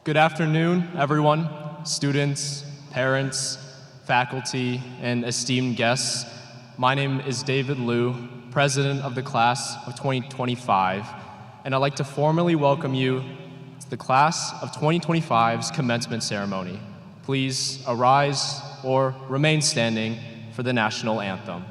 Good afternoon, everyone, students, parents, faculty, and esteemed guests. My name is David Liu, president of the class of 2025, and I'd like to formally welcome you to the class of 2025's commencement ceremony. Please arise or remain standing for the national anthem.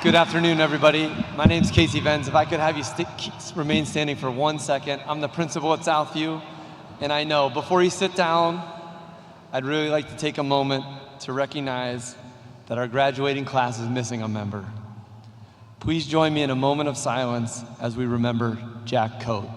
Good afternoon, everybody. My name's Casey Venz. If I could have you remain standing for 1 second. I'm the principal at Southview, and I know before you sit down, I'd really like to take a moment to recognize that our graduating class is missing a member. Please join me in a moment of silence as we remember Jack Coate.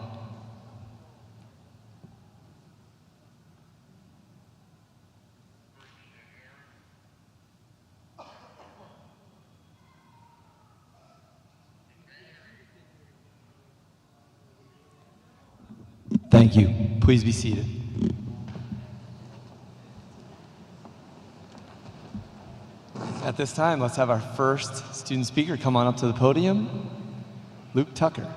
Thank you. Please be seated. At this time, let's have our first student speaker come on up to the podium, Luke Tucker.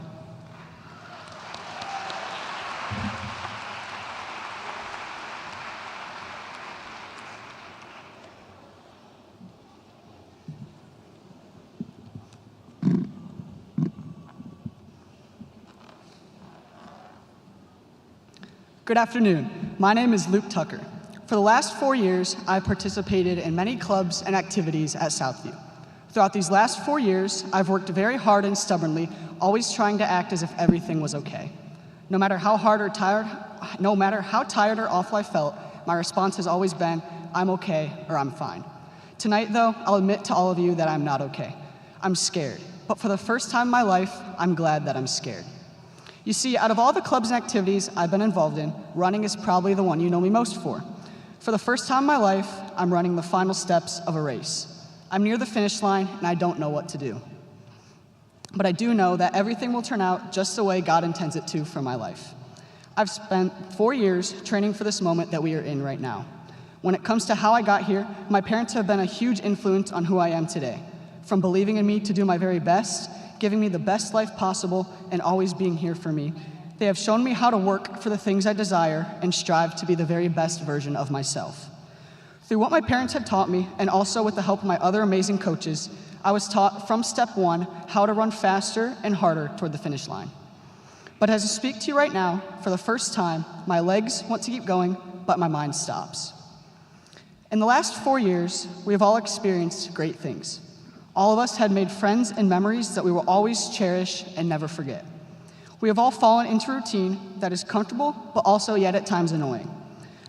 Good afternoon. My name is Luke Tucker. For the last 4 years, I've participated in many clubs and activities at Southview. Throughout these last 4 years, I've worked very hard and stubbornly, always trying to act as if everything was okay. No matter how tired or awful I felt, my response has always been, I'm okay or I'm fine. Tonight, though, I'll admit to all of you that I'm not okay. I'm scared. But for the first time in my life, I'm glad that I'm scared. You see, out of all the clubs and activities I've been involved in, running is probably the one you know me most for. For the first time in my life, I'm running the final steps of a race. I'm near the finish line, and I don't know what to do. But I do know that everything will turn out just the way God intends it to for my life. I've spent 4 years training for this moment that we are in right now. When it comes to how I got here, my parents have been a huge influence on who I am today. From believing in me to do my very best, giving me the best life possible, and always being here for me. They have shown me how to work for the things I desire and strive to be the very best version of myself. Through what my parents had taught me, and also with the help of my other amazing coaches, I was taught from step one how to run faster and harder toward the finish line. But as I speak to you right now, for the first time, my legs want to keep going, but my mind stops. In the last 4 years, we have all experienced great things. All of us had made friends and memories that we will always cherish and never forget. We have all fallen into a routine that is comfortable, but also yet at times annoying.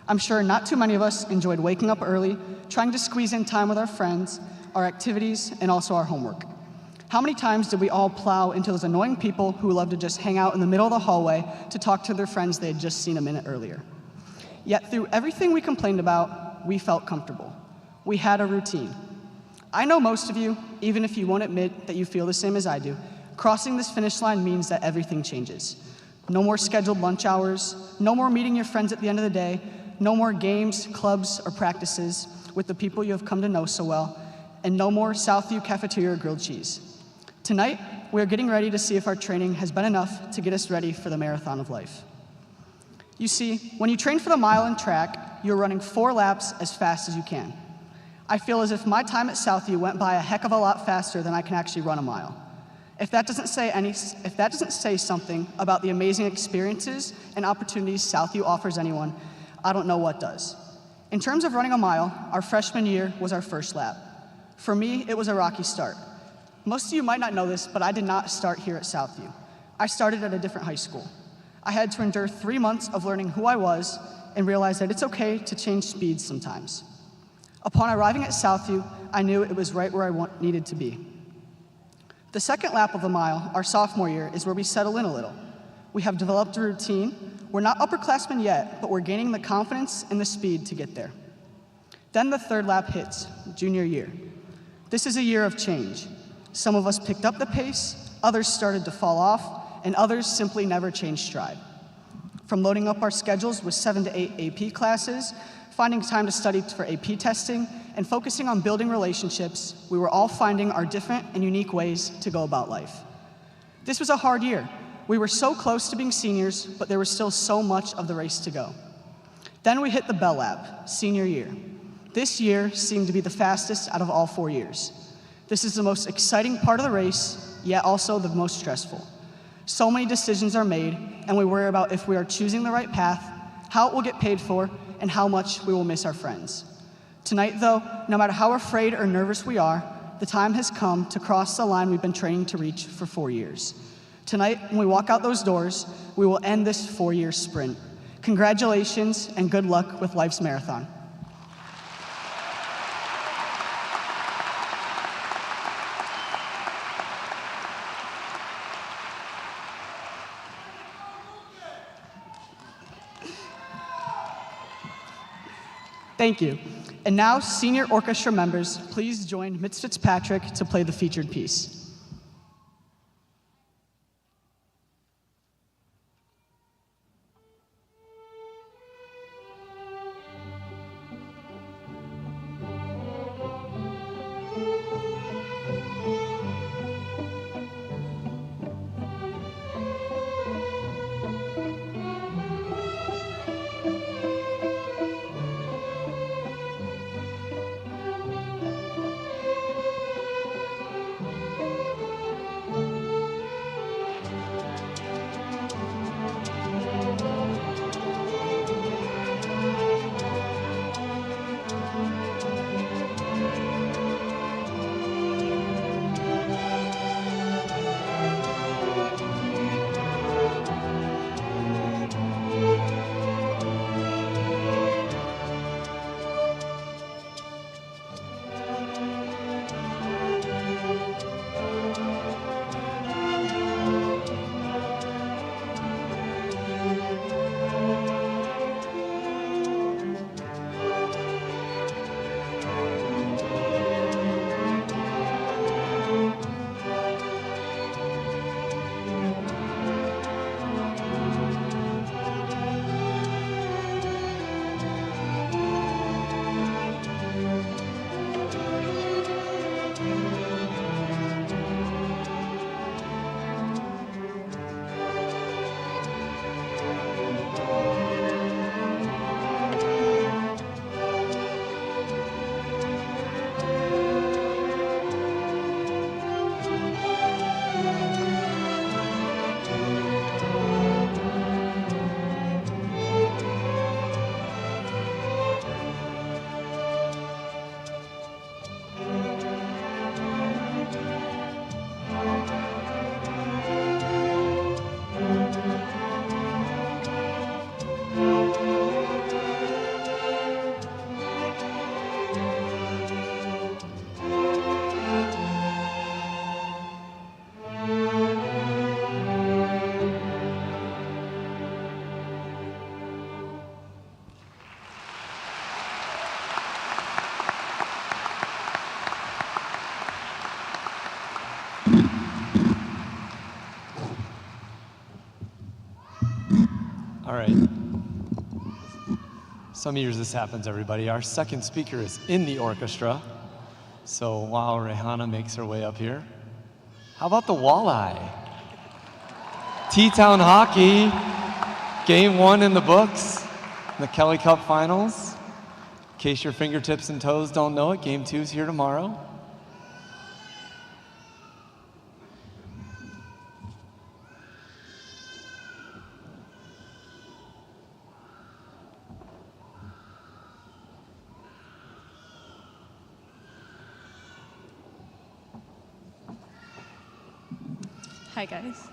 I'm sure not too many of us enjoyed waking up early, trying to squeeze in time with our friends, our activities, and also our homework. How many times did we all plow into those annoying people who love to just hang out in the middle of the hallway to talk to their friends they had just seen a minute earlier? Yet through everything we complained about, we felt comfortable. We had a routine. I know most of you, even if you won't admit that you feel the same as I do, crossing this finish line means that everything changes. No more scheduled lunch hours, no more meeting your friends at the end of the day, no more games, clubs, or practices with the people you have come to know so well, and no more Southview cafeteria grilled cheese. Tonight, we are getting ready to see if our training has been enough to get us ready for the marathon of life. You see, when you train for the mile in track, you're running 4 laps as fast as you can. I feel as if my time at Southview went by a heck of a lot faster than I can actually run a mile. If that doesn't say something about the amazing experiences and opportunities Southview offers anyone, I don't know what does. In terms of running a mile, our freshman year was our first lap. For me, it was a rocky start. Most of you might not know this, but I did not start here at Southview. I started at a different high school. I had to endure 3 months of learning who I was and realize that it's okay to change speeds sometimes. Upon arriving at Southview, I knew it was right where I needed to be. The second lap of the mile, our sophomore year, is where we settle in a little. We have developed a routine. We're not upperclassmen yet, but we're gaining the confidence and the speed to get there. Then the third lap hits, junior year. This is a year of change. Some of us picked up the pace, others started to fall off, and others simply never changed stride. From loading up our schedules with 7 to 8 AP classes, finding time to study for AP testing, and focusing on building relationships, we were all finding our different and unique ways to go about life. This was a hard year. We were so close to being seniors, but there was still so much of the race to go. Then we hit the bell lap, senior year. This year seemed to be the fastest out of all 4 years. This is the most exciting part of the race, yet also the most stressful. So many decisions are made, and we worry about if we are choosing the right path, how it will get paid for, and how much we will miss our friends. Tonight, though, no matter how afraid or nervous we are, the time has come to cross the line we've been training to reach for 4 years. Tonight, when we walk out those doors, we will end this 4-year sprint. Congratulations and good luck with life's marathon. Thank you. And now, senior orchestra members, please join Mitz Fitzpatrick to play the featured piece. All right. Some years this happens, everybody. Our second speaker is in the orchestra. So while Rehana makes her way up here. How about the walleye? T-Town hockey, game 1 in the books, the Kelly Cup finals. In case your fingertips and toes don't know it, game 2 is here tomorrow. Hi, guys.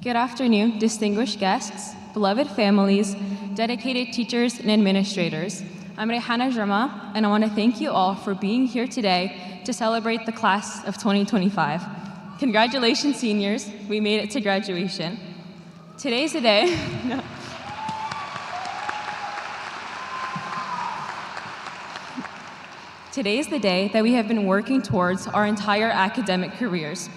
Good afternoon, distinguished guests, beloved families, dedicated teachers and administrators. I'm Rehana Jarma, and I want to thank you all for being here today to celebrate the class of 2025. Congratulations, seniors. We made it to graduation. Today's the day. Today's the day that we have been working towards our entire academic careers.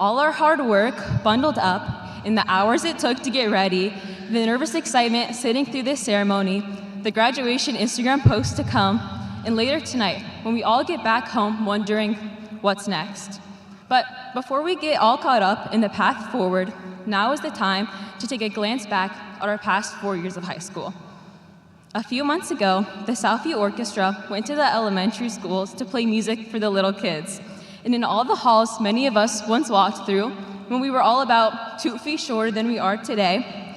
All our hard work bundled up in the hours it took to get ready, the nervous excitement sitting through this ceremony, the graduation Instagram post to come, and later tonight when we all get back home wondering what's next. But before we get all caught up in the path forward, now is the time to take a glance back at our past 4 years of high school. A few months ago, the Southview Orchestra went to the elementary schools to play music for the little kids. And in all the halls many of us once walked through, when we were all about 2 feet shorter than we are today,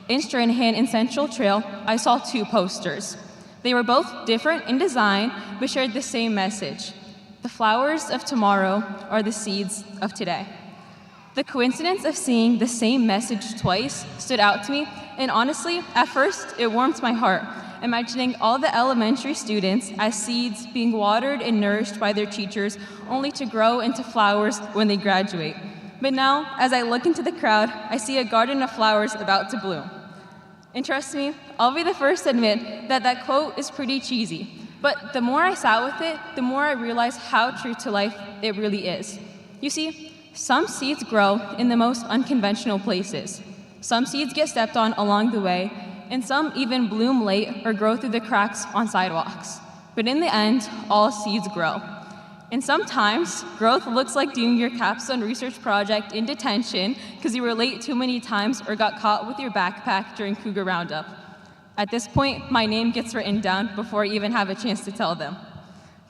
in Stranahan and Central Trail, I saw 2 posters. They were both different in design, but shared the same message. The flowers of tomorrow are the seeds of today. The coincidence of seeing the same message twice stood out to me, and honestly, at first, it warmed my heart, imagining all the elementary students as seeds being watered and nourished by their teachers, only to grow into flowers when they graduate. But now, as I look into the crowd, I see a garden of flowers about to bloom. And trust me, I'll be the first to admit that that quote is pretty cheesy. But the more I sat with it, the more I realized how true to life it really is. You see, some seeds grow in the most unconventional places. Some seeds get stepped on along the way, and some even bloom late or grow through the cracks on sidewalks. But in the end, all seeds grow. And sometimes, growth looks like doing your capstone research project in detention because you were late too many times or got caught with your backpack during Cougar Roundup. At this point, my name gets written down before I even have a chance to tell them.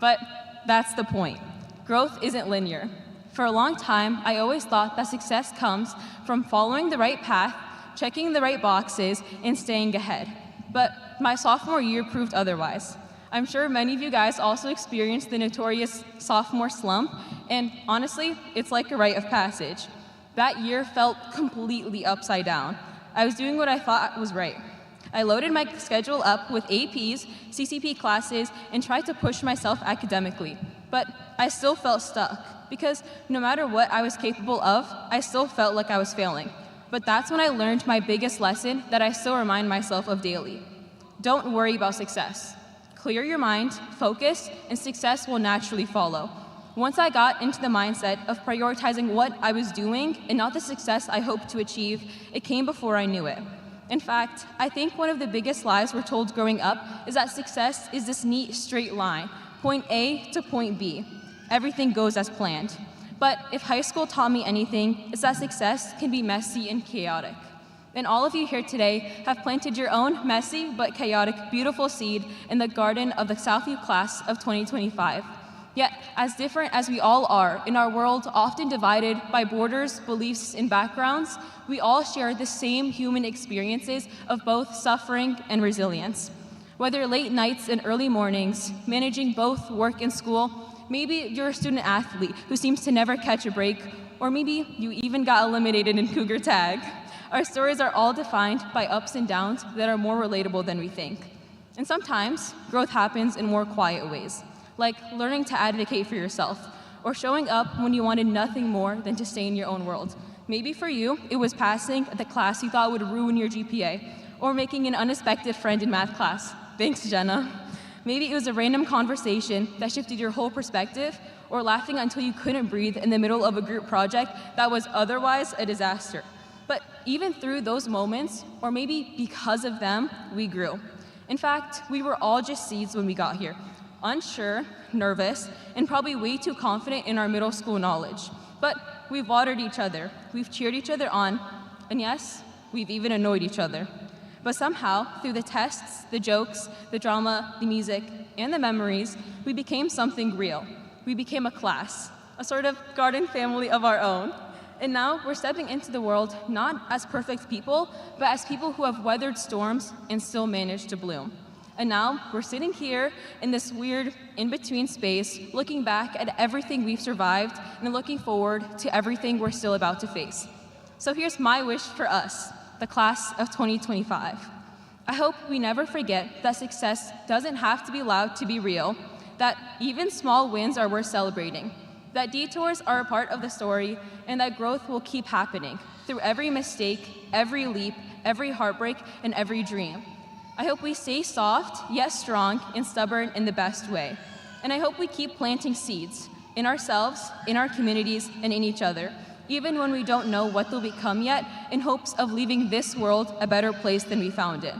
But that's the point. Growth isn't linear. For a long time, I always thought that success comes from following the right path, checking the right boxes, and staying ahead. But my sophomore year proved otherwise. I'm sure many of you guys also experienced the notorious sophomore slump, and honestly, it's like a rite of passage. That year felt completely upside down. I was doing what I thought was right. I loaded my schedule up with APs, CCP classes, and tried to push myself academically. But I still felt stuck, because no matter what I was capable of, I still felt like I was failing. But that's when I learned my biggest lesson that I still remind myself of daily. Don't worry about success. Clear your mind, focus, and success will naturally follow. Once I got into the mindset of prioritizing what I was doing and not the success I hoped to achieve, it came before I knew it. In fact, I think one of the biggest lies we're told growing up is that success is this neat, straight line, point A to point B. Everything goes as planned. But if high school taught me anything, it's that success can be messy and chaotic. And all of you here today have planted your own messy but chaotic, beautiful seed in the garden of the Southview class of 2025. Yet, as different as we all are, in our world often divided by borders, beliefs, and backgrounds, we all share the same human experiences of both suffering and resilience. Whether late nights and early mornings, managing both work and school, maybe you're a student athlete who seems to never catch a break, or maybe you even got eliminated in Cougar Tag. Our stories are all defined by ups and downs that are more relatable than we think. And sometimes, growth happens in more quiet ways, like learning to advocate for yourself, or showing up when you wanted nothing more than to stay in your own world. Maybe for you, it was passing the class you thought would ruin your GPA, or making an unexpected friend in math class. Thanks, Jenna. Maybe it was a random conversation that shifted your whole perspective, or laughing until you couldn't breathe in the middle of a group project that was otherwise a disaster. But even through those moments, or maybe because of them, we grew. In fact, we were all just seeds when we got here, unsure, nervous, and probably way too confident in our middle school knowledge. But we've watered each other, we've cheered each other on, and yes, we've even annoyed each other. But somehow, through the tests, the jokes, the drama, the music, and the memories, we became something real. We became a class, a sort of garden family of our own. And now we're stepping into the world not as perfect people, but as people who have weathered storms and still managed to bloom. And now we're sitting here in this weird in-between space, looking back at everything we've survived and looking forward to everything we're still about to face. So here's my wish for us, the class of 2025. I hope we never forget that success doesn't have to be loud to be real, that even small wins are worth celebrating, that detours are a part of the story, and that growth will keep happening through every mistake, every leap, every heartbreak, and every dream. I hope we stay soft, yet strong, and stubborn in the best way. And I hope we keep planting seeds in ourselves, in our communities, and in each other, even when we don't know what they'll become yet, in hopes of leaving this world a better place than we found it.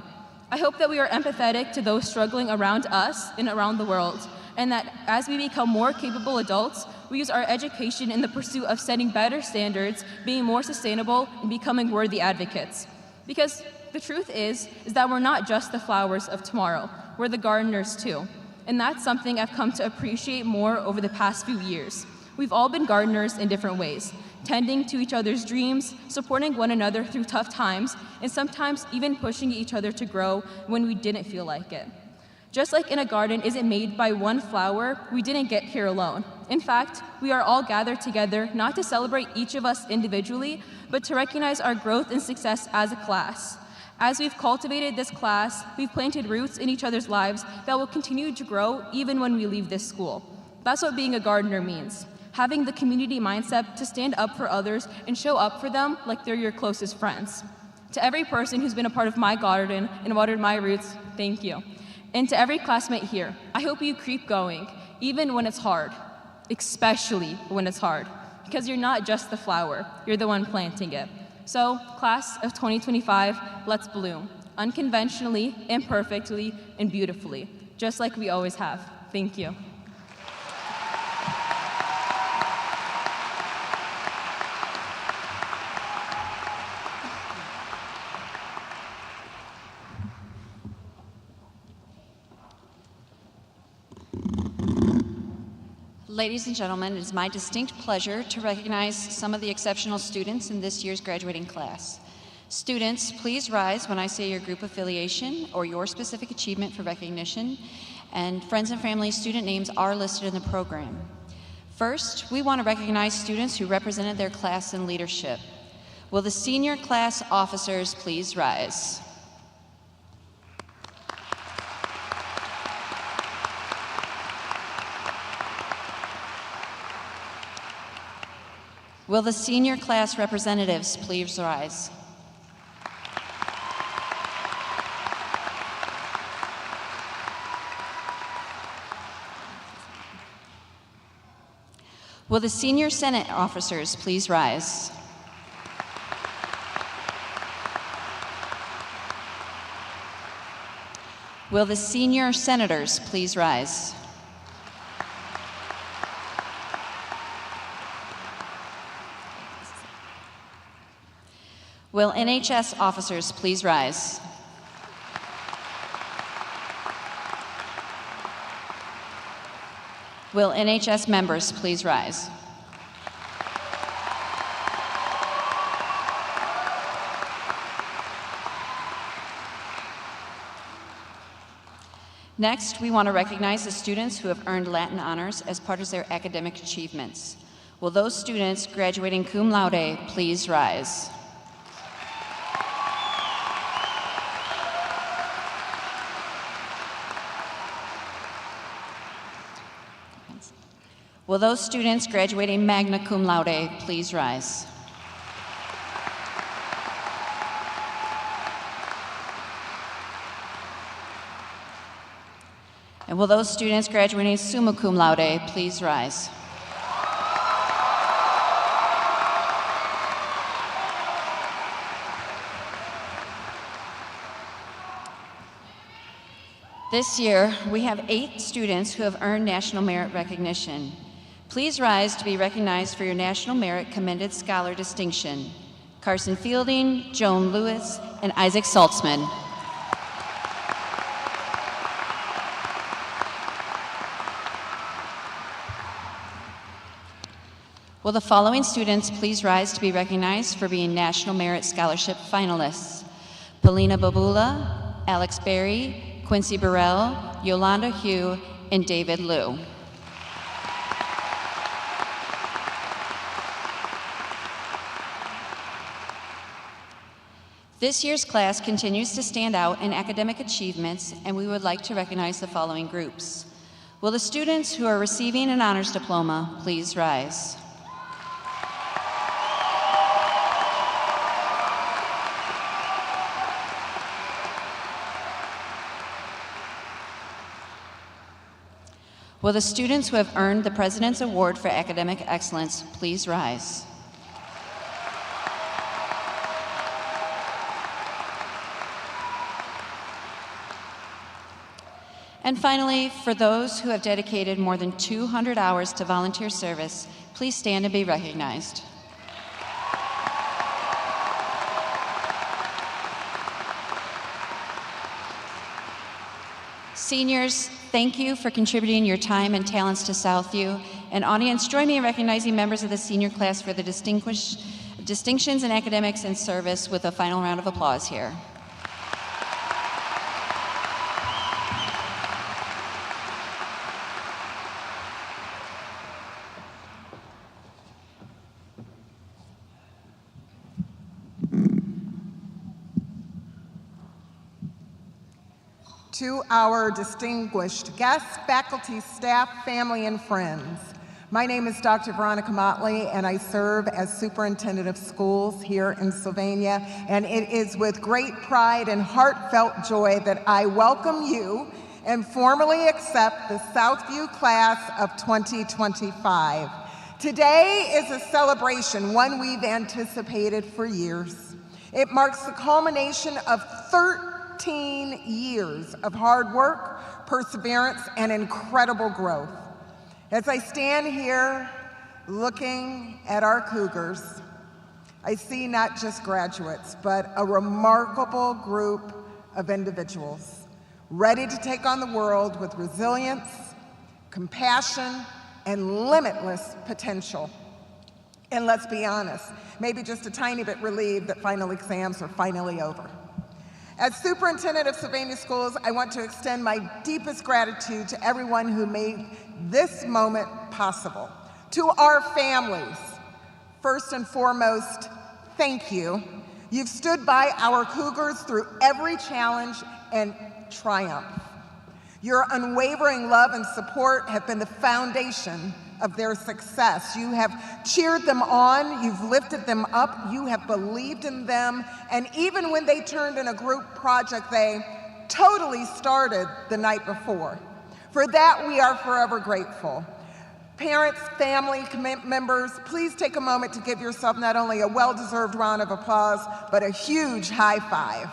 I hope that we are empathetic to those struggling around us and around the world, and that as we become more capable adults, we use our education in the pursuit of setting better standards, being more sustainable, and becoming worthy advocates. Because the truth is that we're not just the flowers of tomorrow, we're the gardeners too. And that's something I've come to appreciate more over the past few years. We've all been gardeners in different ways, tending to each other's dreams, supporting one another through tough times, and sometimes even pushing each other to grow when we didn't feel like it. Just like in a garden isn't made by one flower, we didn't get here alone. In fact, we are all gathered together not to celebrate each of us individually, but to recognize our growth and success as a class. As we've cultivated this class, we've planted roots in each other's lives that will continue to grow even when we leave this school. That's what being a gardener means. Having the community mindset to stand up for others and show up for them like they're your closest friends. To every person who's been a part of my garden and watered my roots, thank you. And to every classmate here, I hope you keep going, even when it's hard, especially when it's hard, because you're not just the flower, you're the one planting it. So, class of 2025, let's bloom, unconventionally, imperfectly, and beautifully, just like we always have. Thank you. Ladies and gentlemen, it is my distinct pleasure to recognize some of the exceptional students in this year's graduating class. Students, please rise when I say your group affiliation or your specific achievement for recognition, and friends and family student names are listed in the program. First, we want to recognize students who represented their class in leadership. Will the senior class officers please rise? Will the senior class representatives please rise? Will the senior Senate officers please rise? Will the senior senators please rise? Will NHS officers please rise? Will NHS members please rise? Next, we want to recognize the students who have earned Latin honors as part of their academic achievements. Will those students graduating cum laude please rise? Will those students graduating magna cum laude please rise? And will those students graduating summa cum laude please rise? This year, we have 8 students who have earned National Merit Recognition. Please rise to be recognized for your National Merit Commended Scholar distinction. Carson Fielding, Joan Lewis, and Isaac Saltzman. Will the following students please rise to be recognized for being National Merit Scholarship finalists? Polina Babula, Alex Berry, Quincy Burrell, Yolanda Hugh, and David Liu. This year's class continues to stand out in academic achievements, and we would like to recognize the following groups. Will the students who are receiving an honors diploma please rise? Will the students who have earned the President's Award for Academic Excellence please rise? And finally, for those who have dedicated more than 200 hours to volunteer service, please stand and be recognized. Seniors, thank you for contributing your time and talents to Southview. And audience, join me in recognizing members of the senior class for the distinctions in academics and service with a final round of applause here. To our distinguished guests, faculty, staff, family, and friends. My name is Dr. Veronica Motley, and I serve as Superintendent of Schools here in Sylvania, and it is with great pride and heartfelt joy that I welcome you and formally accept the Southview class of 2025. Today is a celebration, one we've anticipated for years. It marks the culmination of 13 years of hard work, perseverance, and incredible growth. As I stand here looking at our Cougars, I see not just graduates, but a remarkable group of individuals ready to take on the world with resilience, compassion, and limitless potential. And let's be honest, maybe just a tiny bit relieved that final exams are finally over. As Superintendent of Sylvania Schools, I want to extend my deepest gratitude to everyone who made this moment possible. To our families, first and foremost, thank you. You've stood by our Cougars through every challenge and triumph. Your unwavering love and support have been the foundation of their success. You have cheered them on, you've lifted them up, you have believed in them, and even when they turned in a group project they totally started the night before. For that, we are forever grateful. Parents, family, members, please take a moment to give yourself not only a well-deserved round of applause, but a huge high five.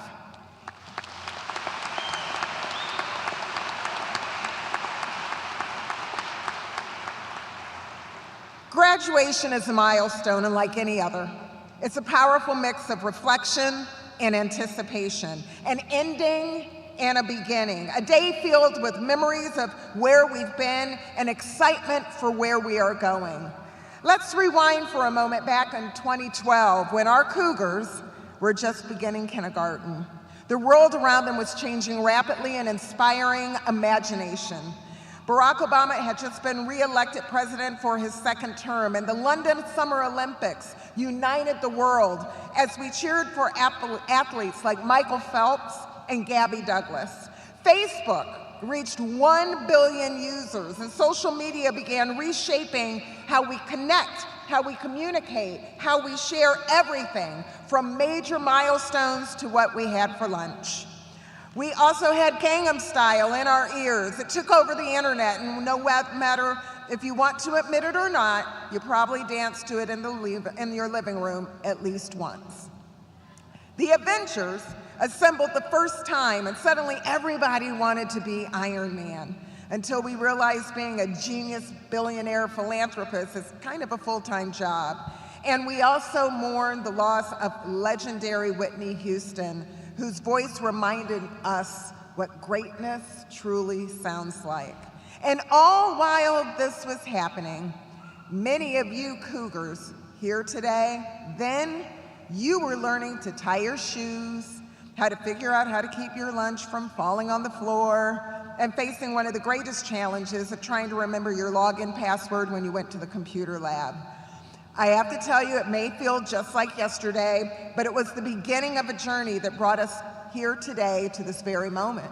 Graduation is a milestone unlike any other. It's a powerful mix of reflection and anticipation, an ending and a beginning, a day filled with memories of where we've been and excitement for where we are going. Let's rewind for a moment back in 2012 when our Cougars were just beginning kindergarten. The world around them was changing rapidly and inspiring imagination. Barack Obama had just been re-elected president for his second term, and the London Summer Olympics united the world as we cheered for athletes like Michael Phelps and Gabby Douglas. Facebook reached 1 billion users, and social media began reshaping how we connect, how we communicate, how we share everything, from major milestones to what we had for lunch. We also had Gangnam Style in our ears. It took over the internet, and no matter if you want to admit it or not, you probably danced to it in your living room at least once. The Avengers assembled the first time, and suddenly everybody wanted to be Iron Man, until we realized being a genius billionaire philanthropist is kind of a full-time job. And we also mourned the loss of legendary Whitney Houston, whose voice reminded us what greatness truly sounds like. And all while this was happening, many of you Cougars here today, then you were learning to tie your shoes, how to figure out how to keep your lunch from falling on the floor, and facing one of the greatest challenges of trying to remember your login password when you went to the computer lab. I have to tell you, it may feel just like yesterday, but it was the beginning of a journey that brought us here today to this very moment.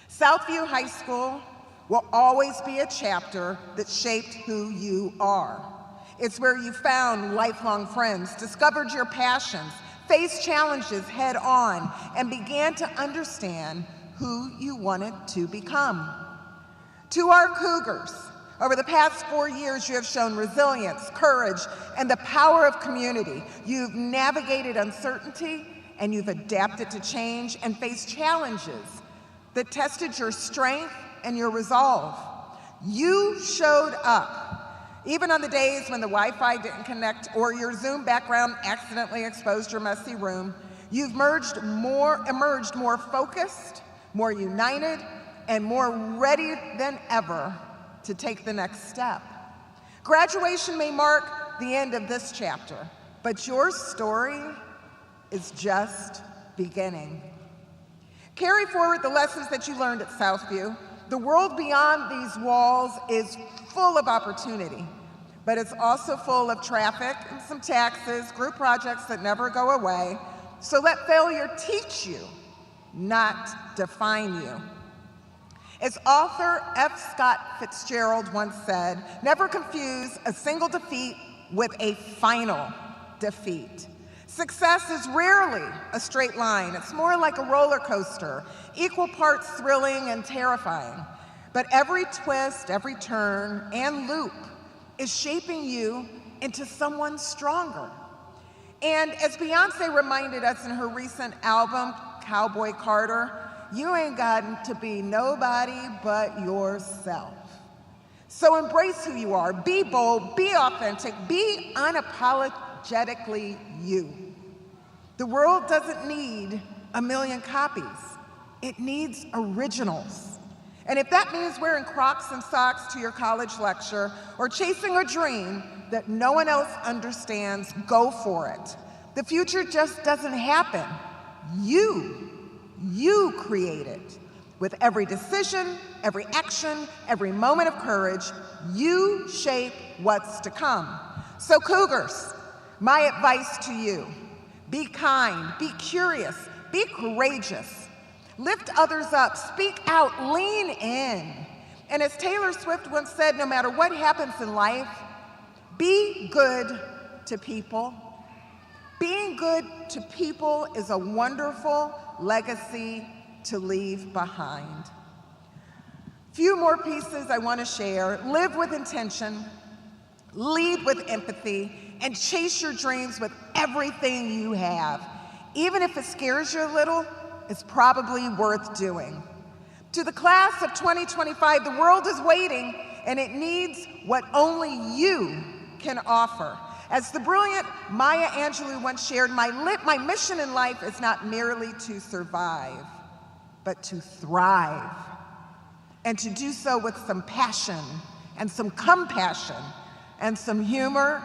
Southview High School will always be a chapter that shaped who you are. It's where you found lifelong friends, discovered your passions, faced challenges head on, and began to understand who you wanted to become. To our Cougars, over the past 4 years, you have shown resilience, courage, and the power of community. You've navigated uncertainty, and you've adapted to change and faced challenges that tested your strength and your resolve. You showed up, even on the days when the Wi-Fi didn't connect or your Zoom background accidentally exposed your messy room. You've emerged more focused, more united, and more ready than ever to take the next step. Graduation may mark the end of this chapter, but your story is just beginning. Carry forward the lessons that you learned at Southview. The world beyond these walls is full of opportunity, but it's also full of traffic and some taxes, group projects that never go away. So let failure teach you, not define you. As author F. Scott Fitzgerald once said, never confuse a single defeat with a final defeat. Success is rarely a straight line. It's more like a roller coaster, equal parts thrilling and terrifying. But every twist, every turn, and loop is shaping you into someone stronger. And as Beyonce reminded us in her recent album, Cowboy Carter, you ain't got to be nobody but yourself. So embrace who you are, be bold, be authentic, be unapologetically you. The world doesn't need a million copies. It needs originals. And if that means wearing Crocs and socks to your college lecture or chasing a dream that no one else understands, go for it. The future just doesn't happen. You create it. With every decision, every action, every moment of courage, you shape what's to come. So Cougars, my advice to you, be kind, be curious, be courageous. Lift others up, speak out, lean in. And as Taylor Swift once said, no matter what happens in life, be good to people. Being good to people is a wonderful legacy to leave behind. Few more pieces I want to share. Live with intention, lead with empathy, and chase your dreams with everything you have. Even if it scares you a little, it's probably worth doing. To the class of 2025, the world is waiting, and it needs what only you can offer. As the brilliant Maya Angelou once shared, my mission in life is not merely to survive, but to thrive, and to do so with some passion and some compassion and some humor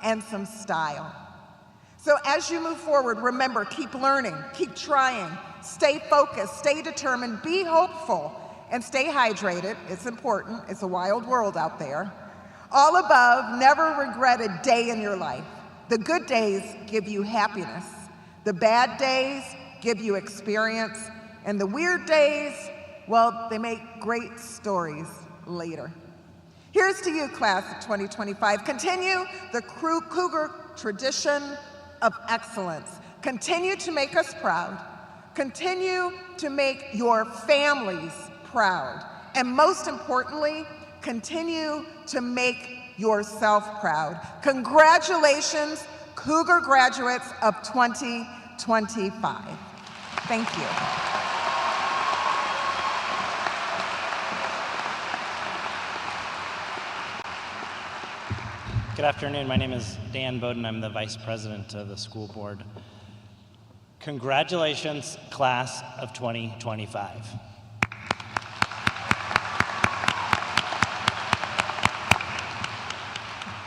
and some style. So as you move forward, remember, keep learning, keep trying, stay focused, stay determined, be hopeful, and stay hydrated. It's important. It's a wild world out there. All above, never regret a day in your life. The good days give you happiness. The bad days give you experience. And the weird days, well, they make great stories later. Here's to you, class of 2025. Continue the Cougar tradition of excellence. Continue to make us proud. Continue to make your families proud. And most importantly, continue to make yourself proud. Congratulations, Cougar graduates of 2025. 2025. Thank you. Good afternoon. My name is Dan Bowden. I'm the Vice President of the school board. Congratulations, class of 2025.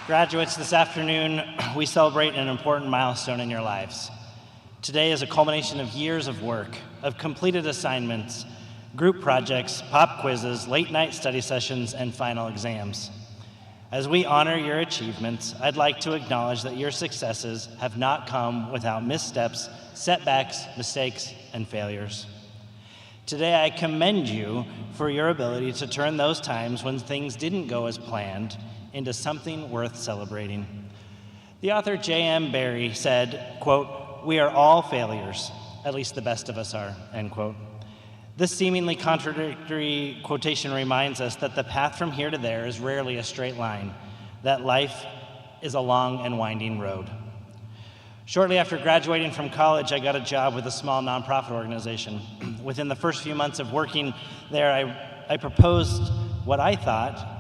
Graduates, this afternoon, we celebrate an important milestone in your lives. Today is a culmination of years of work, of completed assignments, group projects, pop quizzes, late-night study sessions, and final exams. As we honor your achievements, I'd like to acknowledge that your successes have not come without missteps, setbacks, mistakes, and failures. Today, I commend you for your ability to turn those times when things didn't go as planned into something worth celebrating. The author J.M. Barrie said, quote, "We are all failures, at least the best of us are," end quote. This seemingly contradictory quotation reminds us that the path from here to there is rarely a straight line, that life is a long and winding road. Shortly after graduating from college, I got a job with a small nonprofit organization. Within the first few months of working there, I proposed what I thought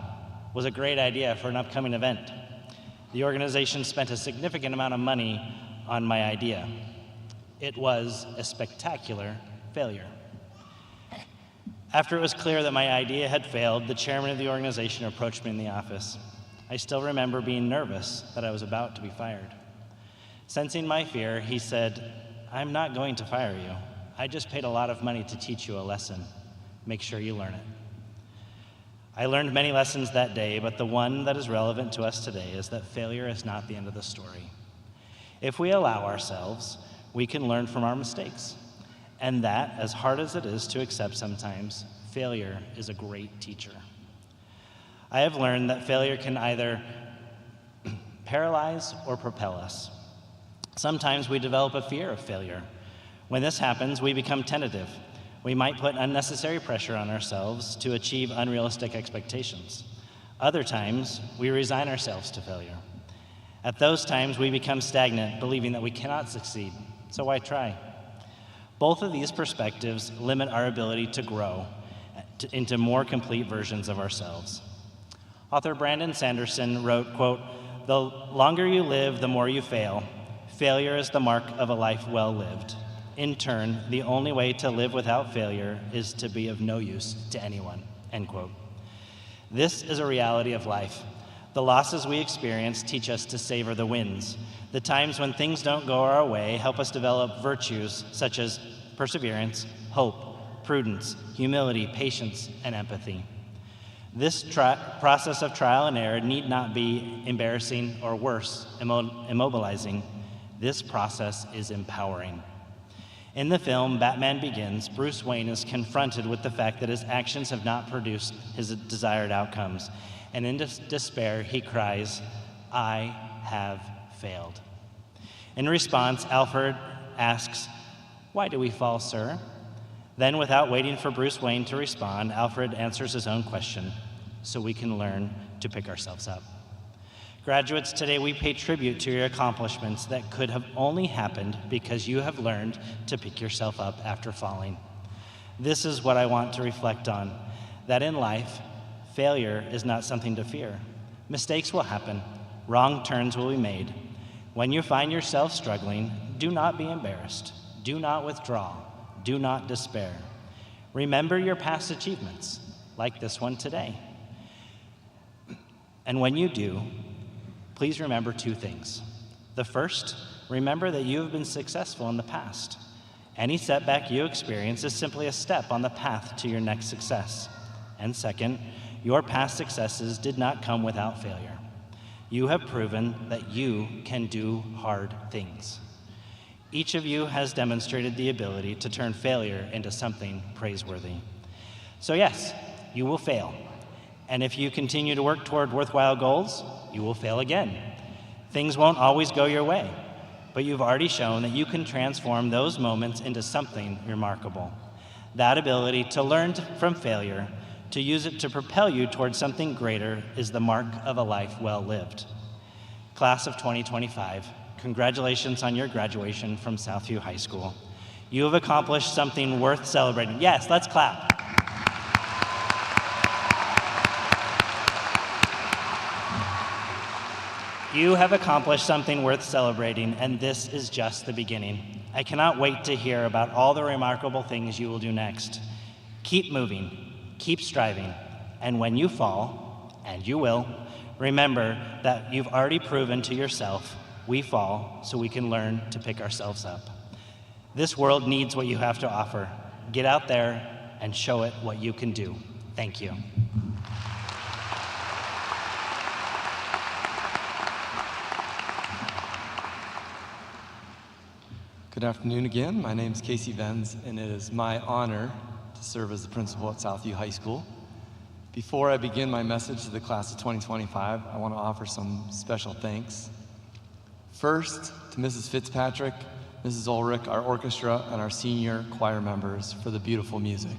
was a great idea for an upcoming event. The organization spent a significant amount of money on my idea. It was a spectacular failure. After it was clear that my idea had failed, the chairman of the organization approached me in the office. I still remember being nervous that I was about to be fired. Sensing my fear, he said, "I'm not going to fire you. I just paid a lot of money to teach you a lesson. Make sure you learn it." I learned many lessons that day, but the one that is relevant to us today is that failure is not the end of the story. If we allow ourselves, we can learn from our mistakes. And that, as hard as it is to accept sometimes, failure is a great teacher. I have learned that failure can either paralyze or propel us. Sometimes we develop a fear of failure. When this happens, we become tentative. We might put unnecessary pressure on ourselves to achieve unrealistic expectations. Other times, we resign ourselves to failure. At those times, we become stagnant, believing that we cannot succeed, so why try? Both of these perspectives limit our ability to grow into more complete versions of ourselves. Author Brandon Sanderson wrote, quote, "The longer you live, the more you fail. Failure is the mark of a life well lived. In turn, the only way to live without failure is to be of no use to anyone," end quote. This is a reality of life. The losses we experience teach us to savor the wins. The times when things don't go our way help us develop virtues such as perseverance, hope, prudence, humility, patience, and empathy. This process of trial and error need not be embarrassing or worse, immobilizing. This process is empowering. In the film Batman Begins, Bruce Wayne is confronted with the fact that his actions have not produced his desired outcomes, and in despair he cries, "I have failed." In response, Alfred asks, "Why do we fall, sir?" Then, without waiting for Bruce Wayne to respond, Alfred answers his own question, so we can learn to pick ourselves up. Graduates, today we pay tribute to your accomplishments that could have only happened because you have learned to pick yourself up after falling. This is what I want to reflect on, that in life, failure is not something to fear. Mistakes will happen, wrong turns will be made. When you find yourself struggling, do not be embarrassed, do not withdraw, do not despair. Remember your past achievements, like this one today. And when you do, please remember two things. The first, remember that you have been successful in the past. Any setback you experience is simply a step on the path to your next success. And second, your past successes did not come without failure. You have proven that you can do hard things. Each of you has demonstrated the ability to turn failure into something praiseworthy. So yes, you will fail. And if you continue to work toward worthwhile goals, you will fail again. Things won't always go your way, but you've already shown that you can transform those moments into something remarkable. That ability to learn from failure, to use it to propel you towards something greater, is the mark of a life well lived. Class of 2025, Congratulations on your graduation from Southview High School. You have accomplished something worth celebrating. Yes, let's clap. You have accomplished something worth celebrating, and this is just the beginning. I cannot wait to hear about all the remarkable things you will do next. Keep moving, keep striving, and when you fall, and you will, remember that you've already proven to yourself, we fall so we can learn to pick ourselves up. This world needs what you have to offer. Get out there and show it what you can do. Thank you. Good afternoon again. My name is Casey Venz, and it is my honor to serve as the principal at Southview High School. Before I begin my message to the class of 2025, I want to offer some special thanks. First, to Mrs. Fitzpatrick, Mrs. Ulrich, our orchestra, and our senior choir members for the beautiful music.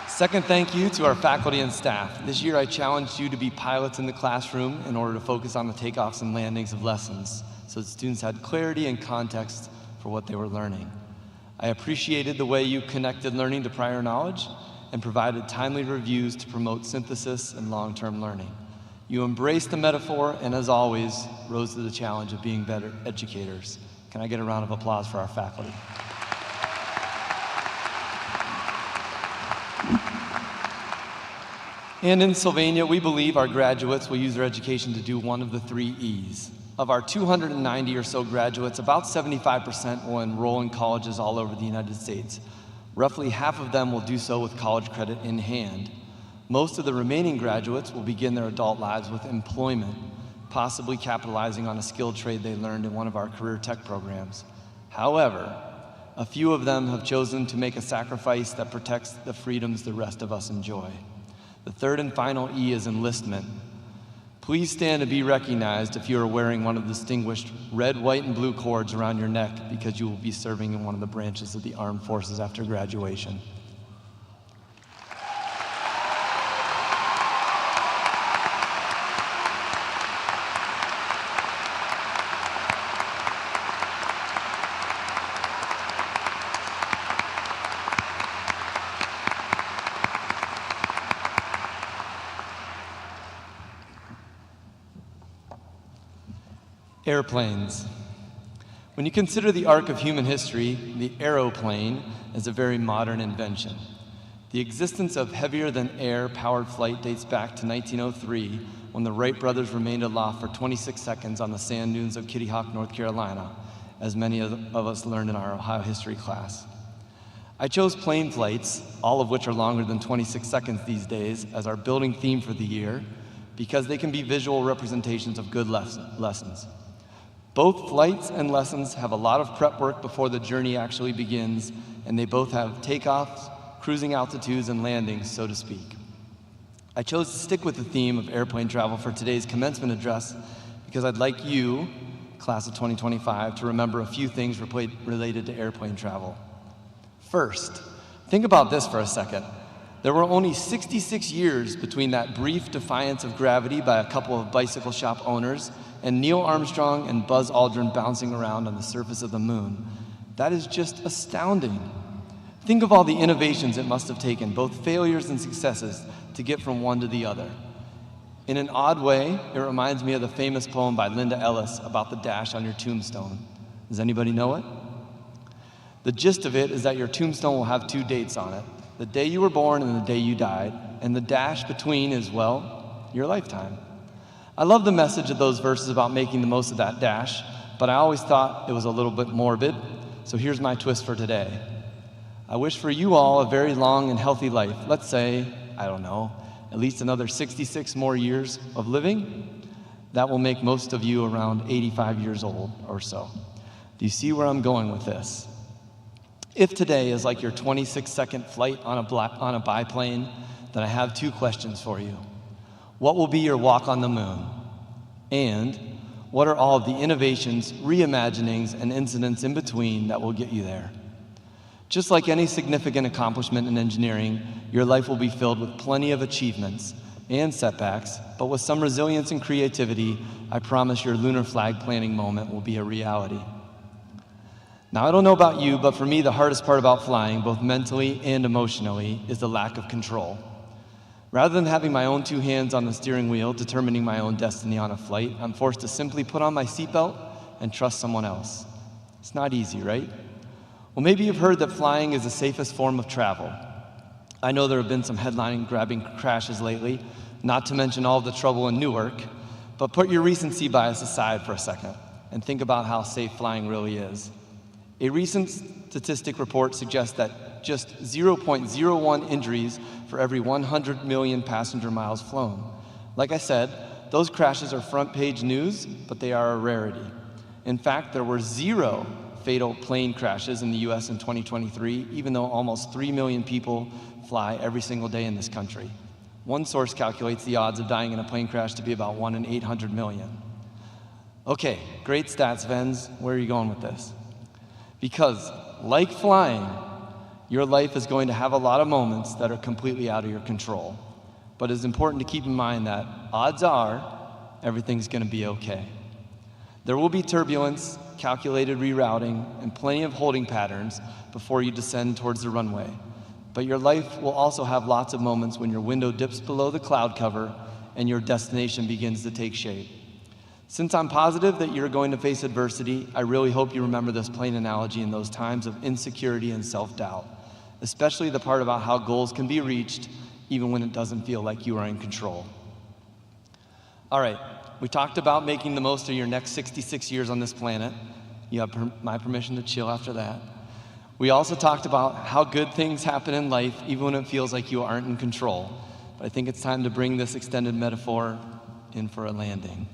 Second thank you to our faculty and staff. This year I challenged you to be pilots in the classroom in order to focus on the takeoffs and landings of lessons so that students had clarity and context for what they were learning. I appreciated the way you connected learning to prior knowledge and provided timely reviews to promote synthesis and long-term learning. You embraced the metaphor and, as always, rose to the challenge of being better educators. Can I get a round of applause for our faculty? And in Sylvania, we believe our graduates will use their education to do one of the 3 E's. Of our 290 or so graduates, about 75% will enroll in colleges all over the United States. Roughly half of them will do so with college credit in hand. Most of the remaining graduates will begin their adult lives with employment, possibly capitalizing on a skilled trade they learned in one of our career tech programs. However, a few of them have chosen to make a sacrifice that protects the freedoms the rest of us enjoy. The third and final E is enlistment. Please stand to be recognized if you are wearing one of the distinguished red, white, and blue cords around your neck because you will be serving in one of the branches of the armed forces after graduation. Airplanes. When you consider the arc of human history, the aeroplane is a very modern invention. The existence of heavier-than-air powered flight dates back to 1903, when the Wright brothers remained aloft for 26 seconds on the sand dunes of Kitty Hawk, North Carolina, as many of us learned in our Ohio history class. I chose plane flights, all of which are longer than 26 seconds these days, as our building theme for the year, because they can be visual representations of good lessons. Both flights and lessons have a lot of prep work before the journey actually begins, and they both have takeoffs, cruising altitudes, and landings, so to speak. I chose to stick with the theme of airplane travel for today's commencement address because I'd like you, class of 2025, to remember a few things related to airplane travel. First, think about this for a second. There were only 66 years between that brief defiance of gravity by a couple of bicycle shop owners and Neil Armstrong and Buzz Aldrin bouncing around on the surface of the moon. That is just astounding. Think of all the innovations it must have taken, both failures and successes, to get from one to the other. In an odd way, it reminds me of the famous poem by Linda Ellis about the dash on your tombstone. Does anybody know it? The gist of it is that your tombstone will have 2 dates on it: the day you were born and the day you died, and the dash between is, well, your lifetime. I love the message of those verses about making the most of that dash, but I always thought it was a little bit morbid, so here's my twist for today. I wish for you all a very long and healthy life. Let's say, I don't know, at least another 66 more years of living. That will make most of you around 85 years old or so. Do you see where I'm going with this? If today is like your 26-second flight on a biplane, then I have 2 questions for you. What will be your walk on the moon? And what are all of the innovations, reimaginings, and incidents in between that will get you there? Just like any significant accomplishment in engineering, your life will be filled with plenty of achievements, and setbacks, but with some resilience and creativity, I promise your lunar flag planting moment will be a reality. Now, I don't know about you, but for me, the hardest part about flying, both mentally and emotionally, is the lack of control. Rather than having my own two hands on the steering wheel, determining my own destiny on a flight, I'm forced to simply put on my seatbelt and trust someone else. It's not easy, right? Well, maybe you've heard that flying is the safest form of travel. I know there have been some headline-grabbing crashes lately, not to mention all the trouble in Newark, but put your recency bias aside for a second and think about how safe flying really is. A recent statistic report suggests that just 0.01 injuries for every 100 million passenger miles flown. Like I said, those crashes are front-page news, but they are a rarity. In fact, there were 0 fatal plane crashes in the US in 2023, even though almost 3 million people fly every single day in this country. One source calculates the odds of dying in a plane crash to be about 1 in 800 million. Okay, great stats, Vens. Where are you going with this? Because, like flying, your life is going to have a lot of moments that are completely out of your control. But it's important to keep in mind that odds are everything's going to be okay. There will be turbulence, calculated rerouting, and plenty of holding patterns before you descend towards the runway. But your life will also have lots of moments when your window dips below the cloud cover and your destination begins to take shape. Since I'm positive that you're going to face adversity, I really hope you remember this plane analogy in those times of insecurity and self-doubt, especially the part about how goals can be reached even when it doesn't feel like you are in control. All right, we talked about making the most of your next 66 years on this planet. You have my permission to chill after that. We also talked about how good things happen in life even when it feels like you aren't in control. But I think it's time to bring this extended metaphor in for a landing.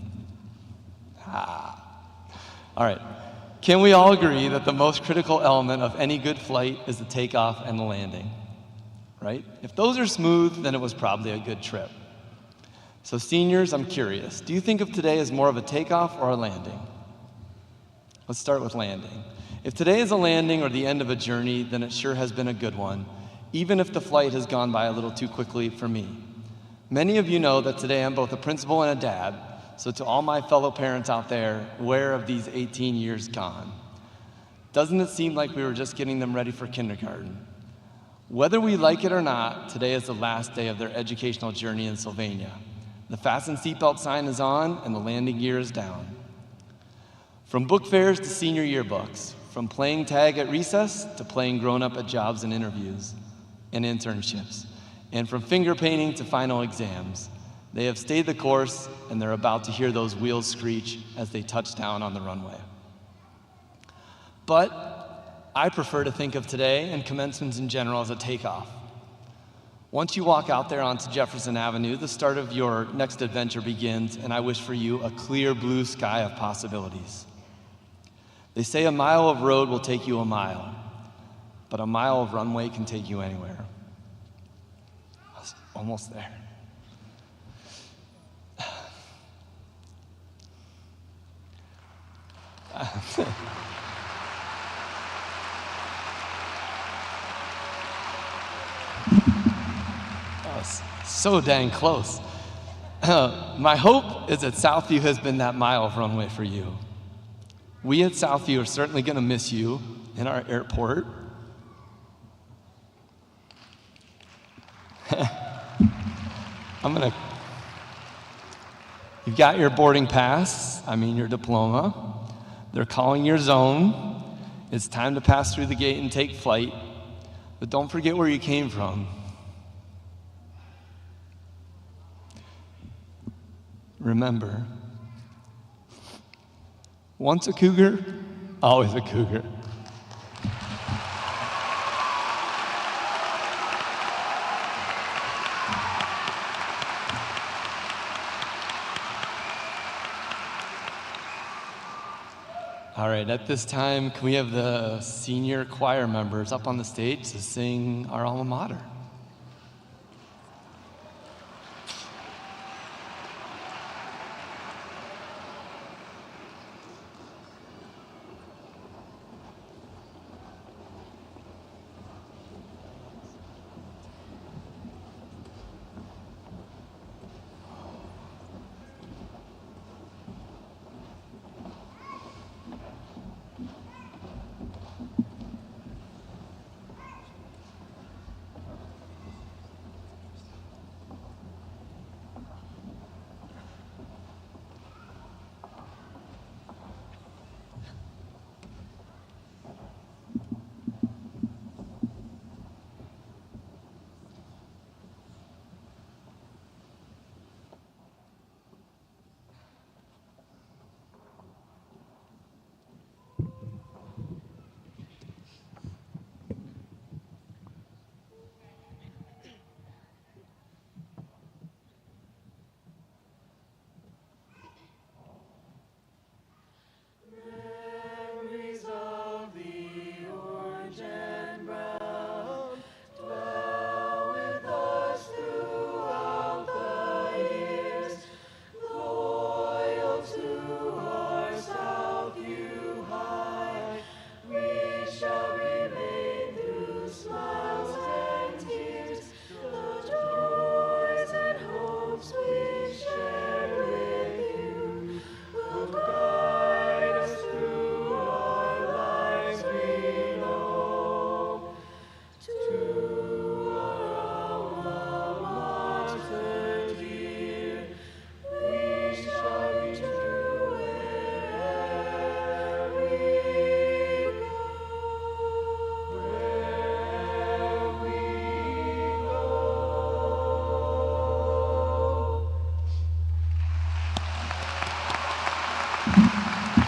All right, can we all agree that the most critical element of any good flight is the takeoff and the landing, right? If those are smooth, then it was probably a good trip. So seniors, I'm curious, do you think of today as more of a takeoff or a landing? Let's start with landing. If today is a landing or the end of a journey, then it sure has been a good one, even if the flight has gone by a little too quickly for me. Many of you know that today I'm both a principal and a dad, so to all my fellow parents out there, where have these 18 years gone? Doesn't it seem like we were just getting them ready for kindergarten? Whether we like it or not, today is the last day of their educational journey in Sylvania. The fasten seatbelt sign is on and the landing gear is down. From book fairs to senior yearbooks, from playing tag at recess to playing grown-up at jobs and interviews and internships, and from finger painting to final exams, they have stayed the course and they're about to hear those wheels screech as they touch down on the runway. But I prefer to think of today and commencements in general as a takeoff. Once you walk out there onto Jefferson Avenue, the start of your next adventure begins, and I wish for you a clear blue sky of possibilities. They say a mile of road will take you a mile, but a mile of runway can take you anywhere. I was almost there. That was so dang close. My hope is that Southview has been that mile of runway for you. We at Southview are certainly going to miss you in our airport. You've got your boarding pass, your diploma. They're calling your zone. It's time to pass through the gate and take flight. But don't forget where you came from. Remember, once a cougar, always a cougar. All right, at this time, can we have the senior choir members up on the stage to sing our alma mater?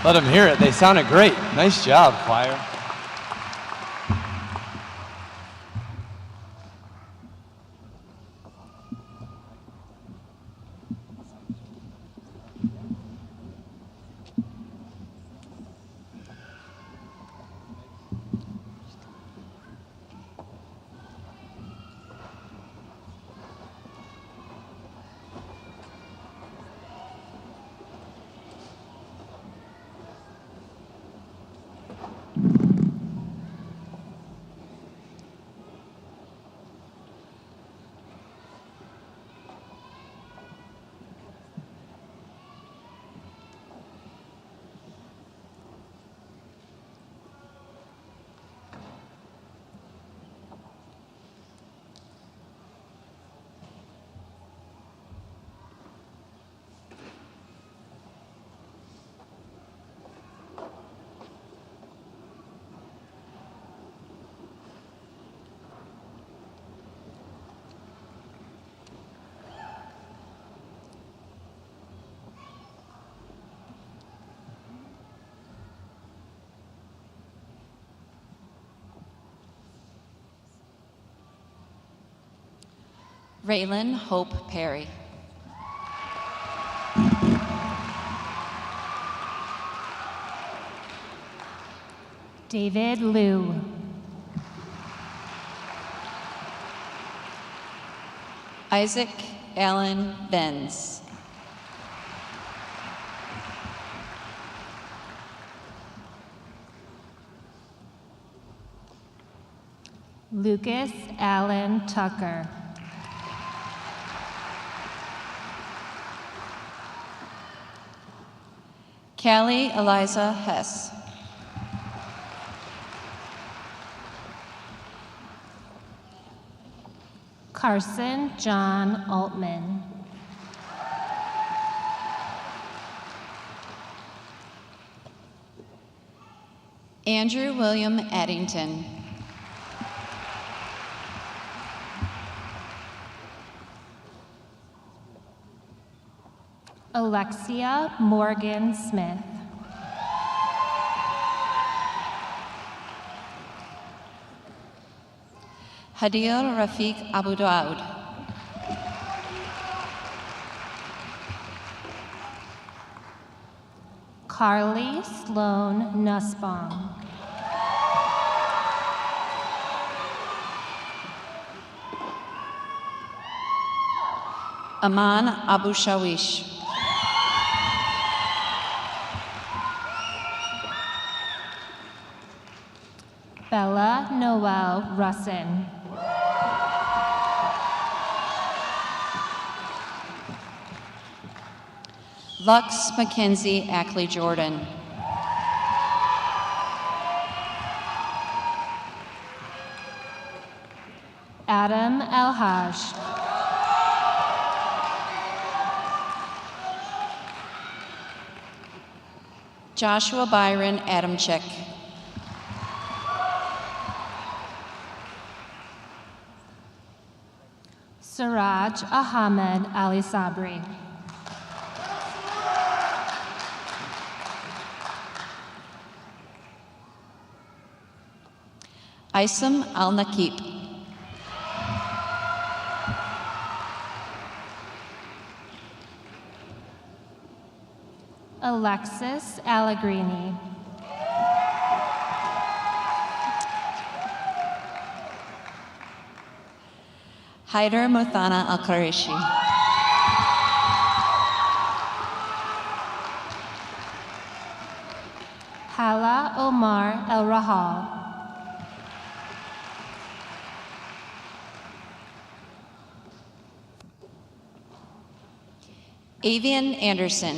Let them hear it. They sounded great. Nice job, choir. Raylan Hope Perry. David Liu. Isaac Allen Benz. Lucas Allen Tucker. Callie Eliza Hess. Carson John Altman. Andrew William Addington. Alexia Morgan Smith. Hadil Rafiq Abu Daoud. Carly Sloan Nussbaum. Aman Abu Shawish. Bella Noel Russin. Lux Mackenzie Ackley Jordan. Adam El-Haj. Joshua Byron Adamczyk. Siraj Ahmed Ali Sabri. Isam Al-Nakib. Alexis Allegrini. Haider Muthana Al-Quraishi. Hala Omar El-Rahal. Avian Anderson.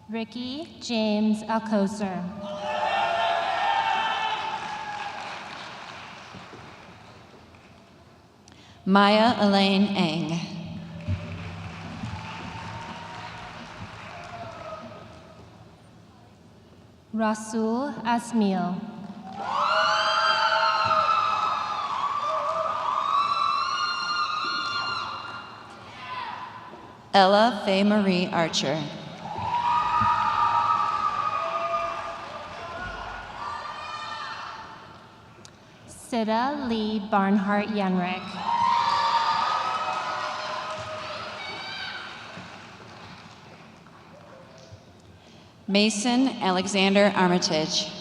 Ricky James Alcocer. Maya Elaine Ang. Rasul Asmil. Ella Faye Marie Archer. Sida Lee Barnhart Yenrick. Mason Alexander Armitage.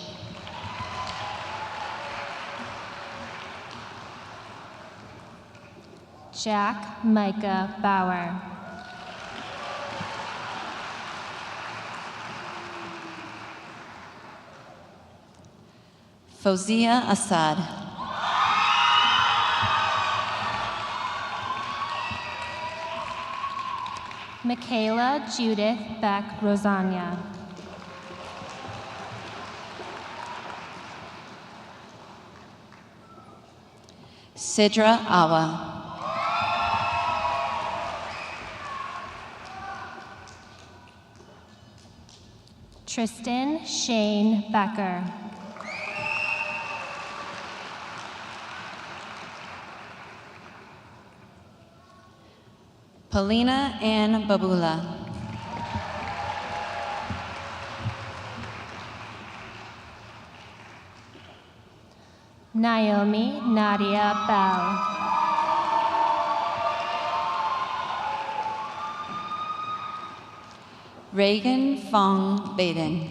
Jack Micah Bauer. Fozia Assad. Michaela Judith Beck Rosania. Sidra Awa. Tristan Shane Becker. Polina Ann Babula. Naomi Nadia Bell. Reagan Fong Baden.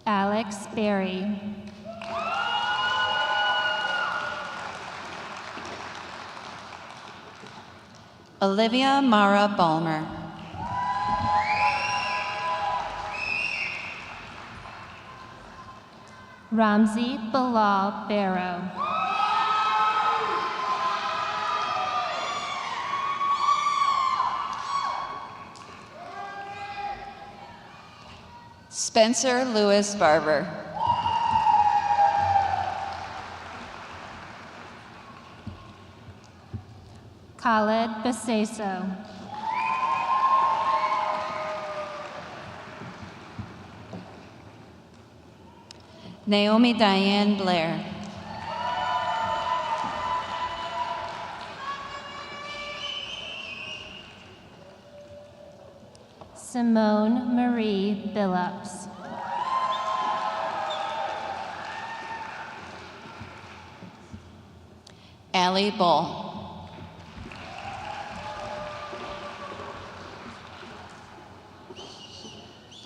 Alex Berry. Olivia Mara Balmer. Ramsey Bilal Barrow. Spencer Lewis Barber. Khaled Baseso. Naomi Diane Blair. Simone Marie Billups. Allie Bull.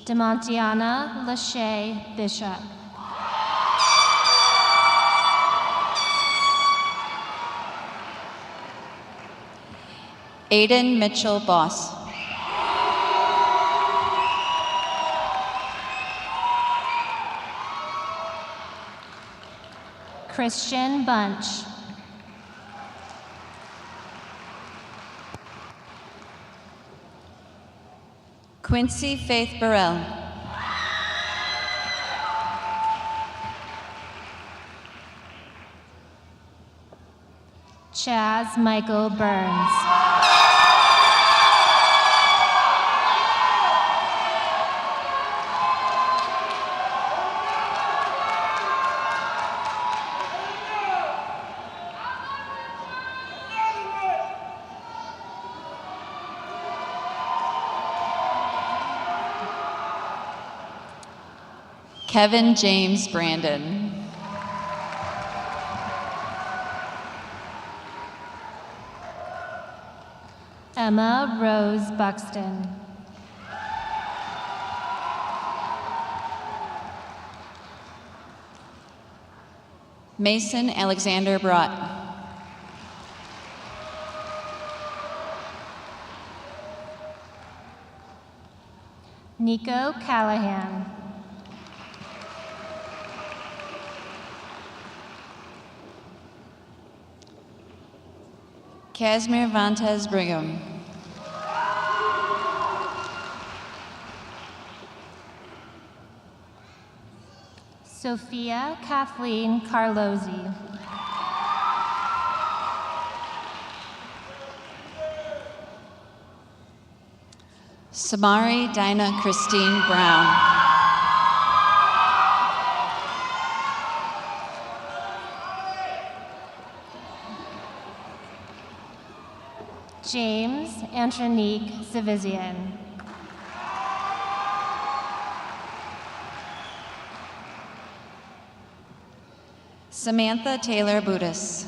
Demontiana Lachey Bishop. Aiden Mitchell Boss. Christian Bunch. Quincy Faith Burrell. Chaz Michael Burns. Kevin James Brandon. Emma Rose Buxton. Mason Alexander Brott. Nico Callahan. Casimir Vantes Brigham. Sophia Kathleen Carlozzi. Samari Dinah Christine Brown. James Antronique Zavizian. Samantha Taylor Budis.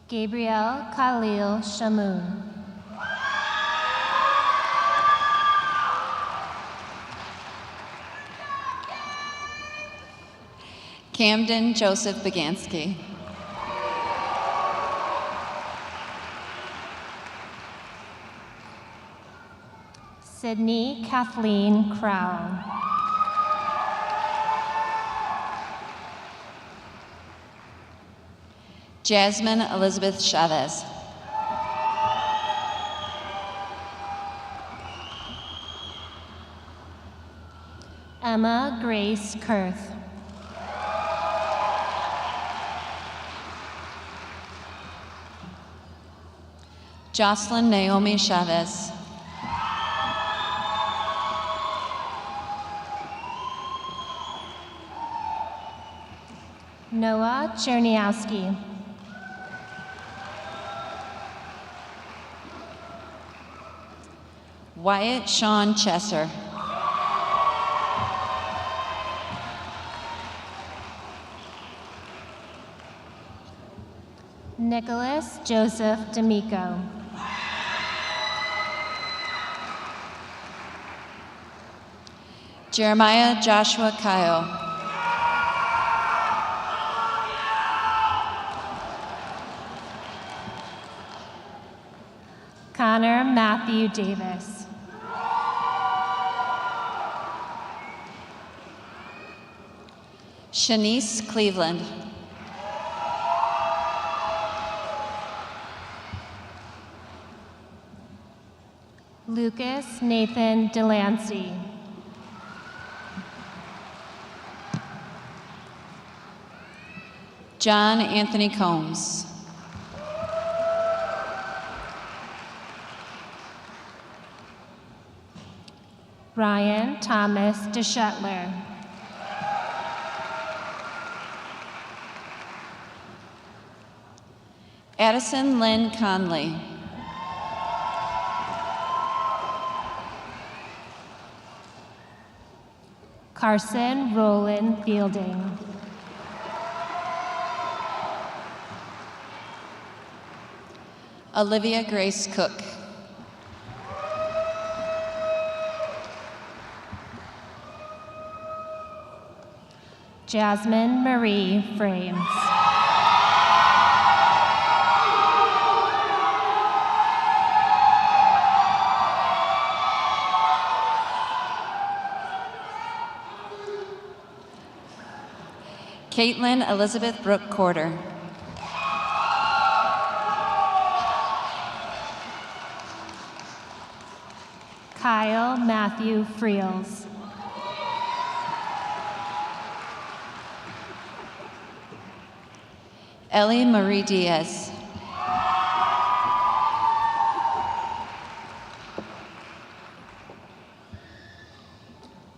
Gabrielle Khalil Shamoun. Camden Joseph Bagansky. Sydney Kathleen Crowell. Jasmine Elizabeth Chavez. Emma Grace Kurth. Jocelyn Naomi Chavez. Noah Cherniowski. Wyatt Sean Chesser. Nicholas Joseph D'Amico. Jeremiah Joshua Kyle. Connor Matthew Davis. Shanice Cleveland. Lucas Nathan Delancey. John Anthony Combs. Ryan Thomas DeShetler. Addison Lynn Conley. Carson Roland Fielding. Olivia Grace Cook. Jasmine Marie Frames. Caitlin Elizabeth Brooke Corder. Kyle Matthew Friels. Ellie Marie Diaz.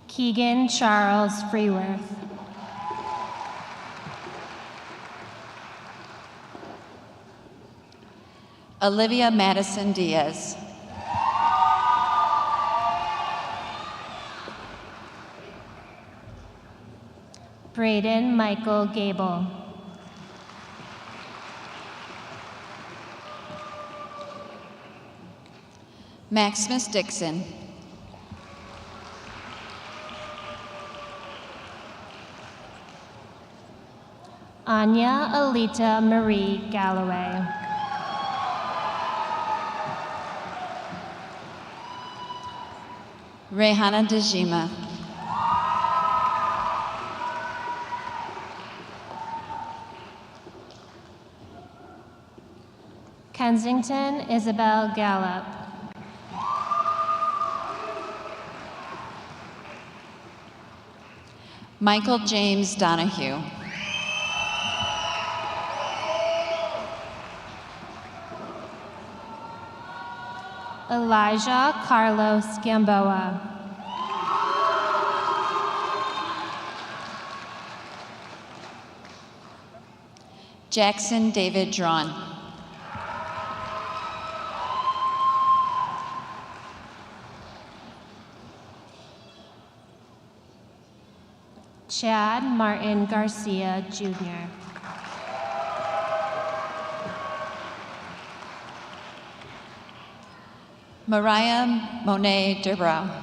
Keegan Charles Freeworth. Olivia Madison Diaz. Braden Michael Gable. Maximus Dixon. Anya Alita Marie Galloway. Rehana Dejima. Kensington Isabel Gallup. Michael James Donahue. Elijah Carlos Gamboa. Jackson David Drawn. Chad Martin Garcia, Jr. Mariah Monet Dubrow.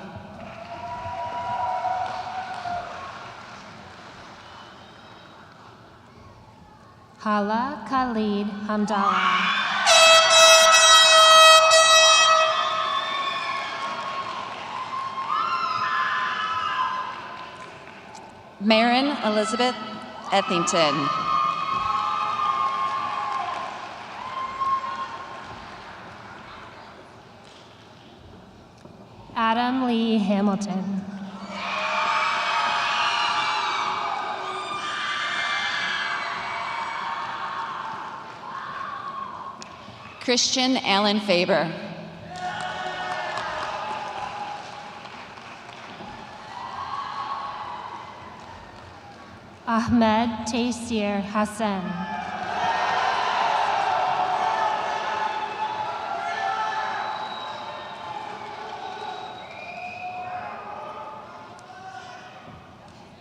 Hala Khalid Hamdallah. Marin Elizabeth Ethington. Adam Lee Hamilton. Christian Allen Faber. Ahmed Taysir Hassan.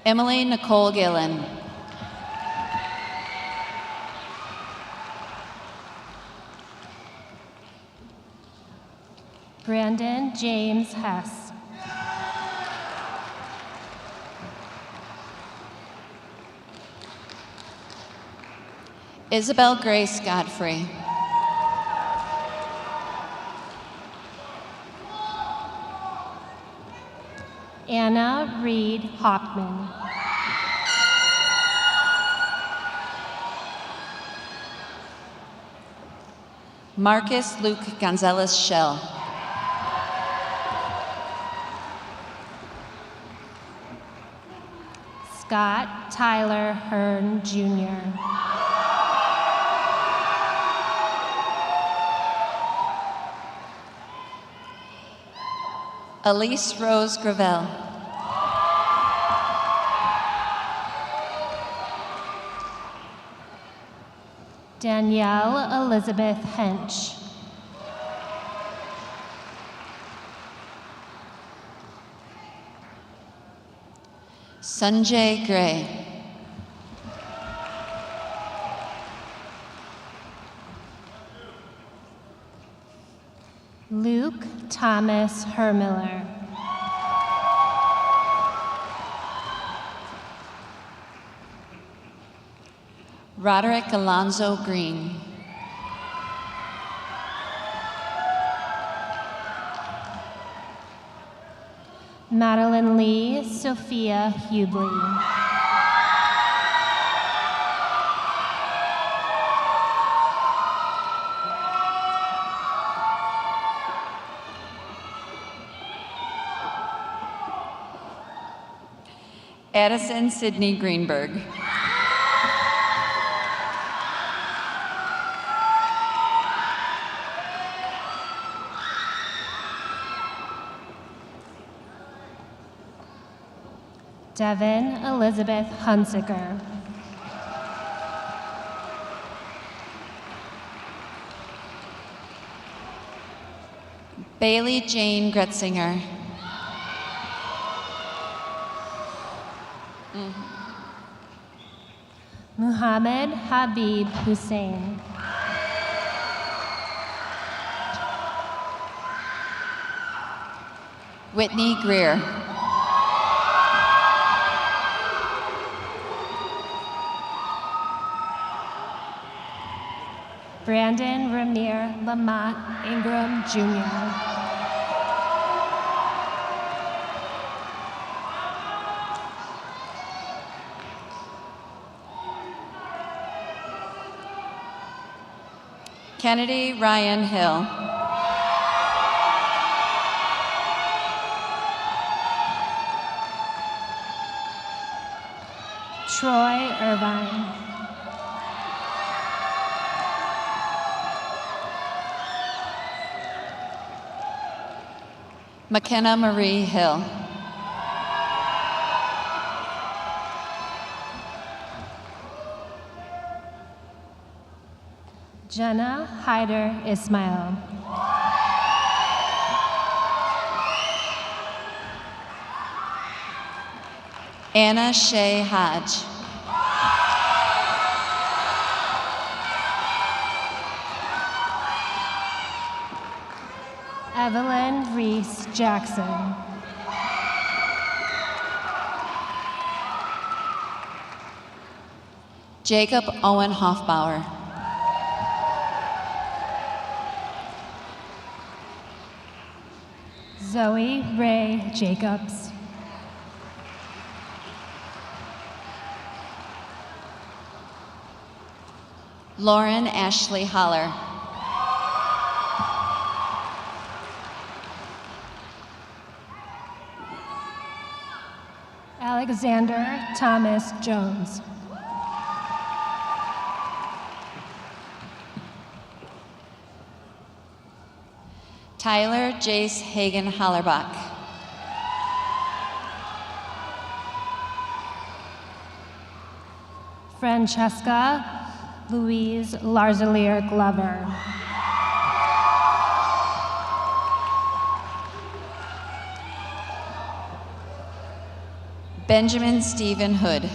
Emily Nicole Gillen. Brandon James Hess. Isabel Grace Godfrey. Anna Reed Hoffman. Marcus Luke Gonzalez Shell. Scott Tyler Hearn, Jr. Elise Rose Gravel. Danielle Elizabeth Hench. Sanjay Gray. Luke Thomas Hermiller. Roderick Alonzo Green. Madeline Lee Sophia Hubley. Addison Sidney Greenberg. Devin Elizabeth Hunsiker. Bailey Jane Gretzinger. Muhammad Habib Hussein. Whitney Greer. Brandon Ramir Lamont Ingram, Jr. Kennedy Ryan Hill. Troy Irvine. McKenna Marie Hill. Jenna Hyder Ismail. Anna Shea Hodge. Evelyn Reese Jackson. Jacob Owen Hoffbauer. Zoe Ray Jacobs. Lauren Ashley Holler. Alexander Thomas Jones. Tyler Jace Hagen Hollerbach. Francesca Louise Larzalier Glover. Benjamin Stephen Hood.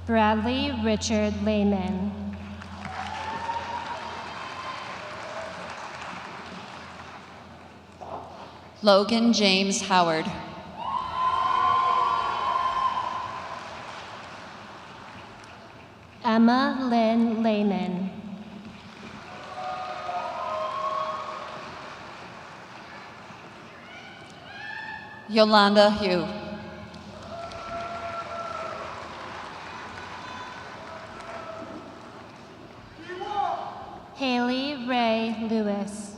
Bradley Richard Lehman. Logan James Howard. Emma Lynn Lehman. Yolanda Hugh. Haley Ray Lewis.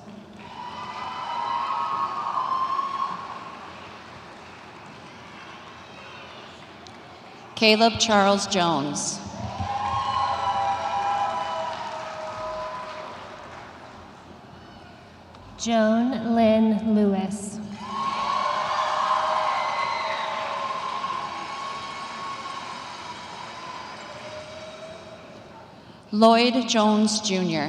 Caleb Charles Jones. Joan Lynn Lewis. Lloyd Jones Jr.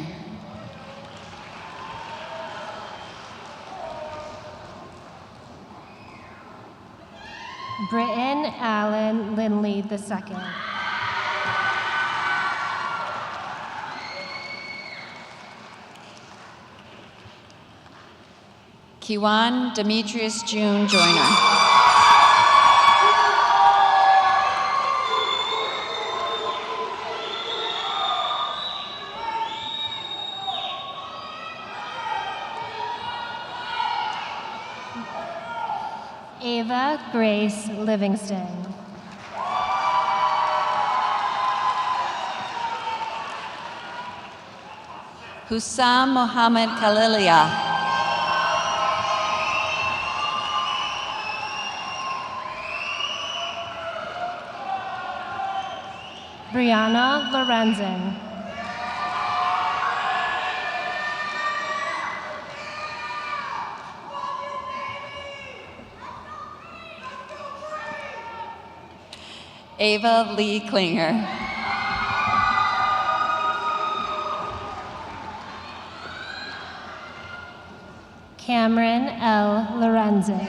Britton Allen Lindley II. Kiwan Demetrius June Joyner. Ava Grace Livingston. Hussam Mohammed Khalilia. Brianna Lorenzen. Ava Lee Klinger. Cameron L. Lorenzen.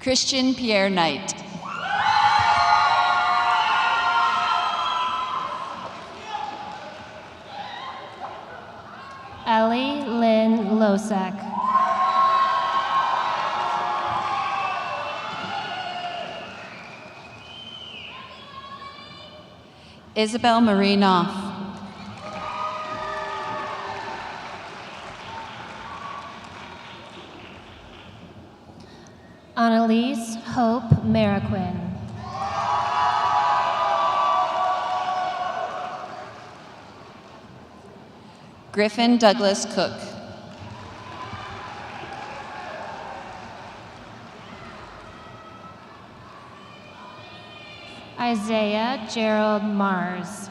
Christian Pierre Knight. Ellie Lynn Losek. Isabel Marie Knopf. Annalise Hope Mariquin. Griffin Douglas Cook. Isaiah Gerald Mars.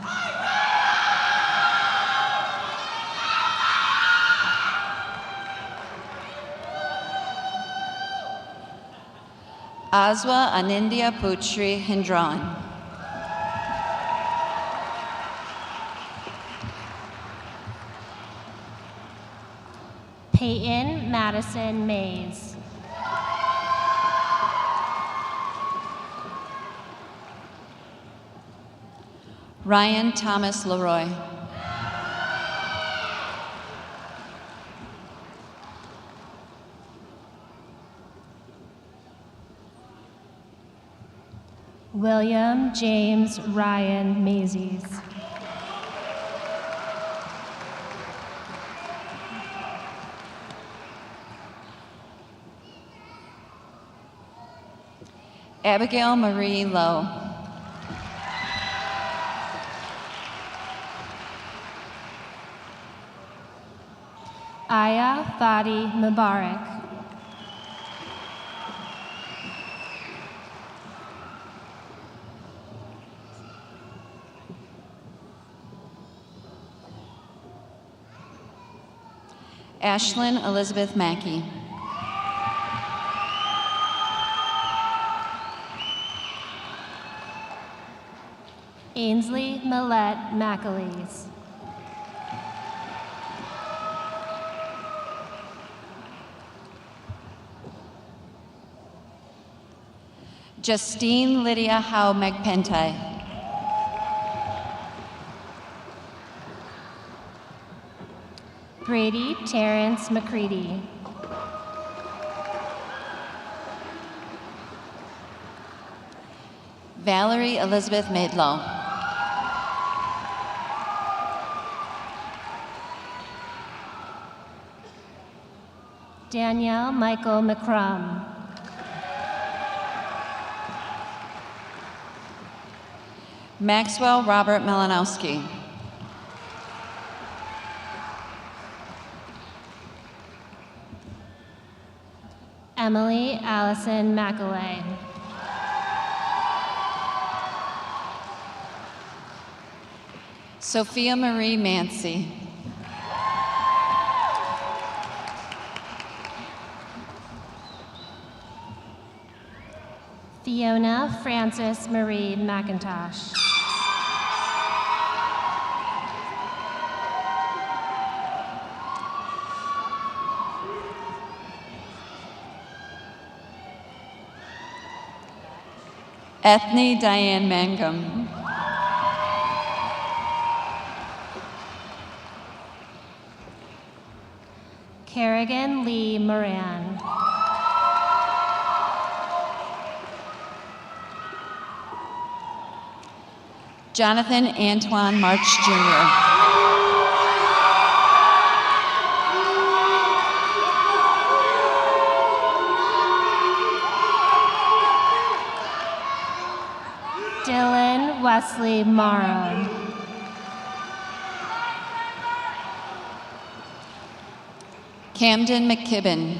Aswa Anindya Putri Hindran. Peyton Madison Mays. Ryan Thomas Leroy. William James Ryan Mazies. Abigail Marie Lowe. Aya Fadi Mubarak. Ashlyn Elizabeth Mackey. Ainsley Millette McAleese. Justine Lydia Howe McPentai. Brady Terrence McCready. Valerie Elizabeth Maidlow. Danielle Michael McCrum. Maxwell Robert Melanowski. Emily Allison McAlay. Sophia Marie Mancy. Fiona Frances Marie McIntosh. Ethne Diane Mangum. Kerrigan Lee Moran. Jonathan Antoine March Jr. Dylan Wesley Morrow. Camden McKibben.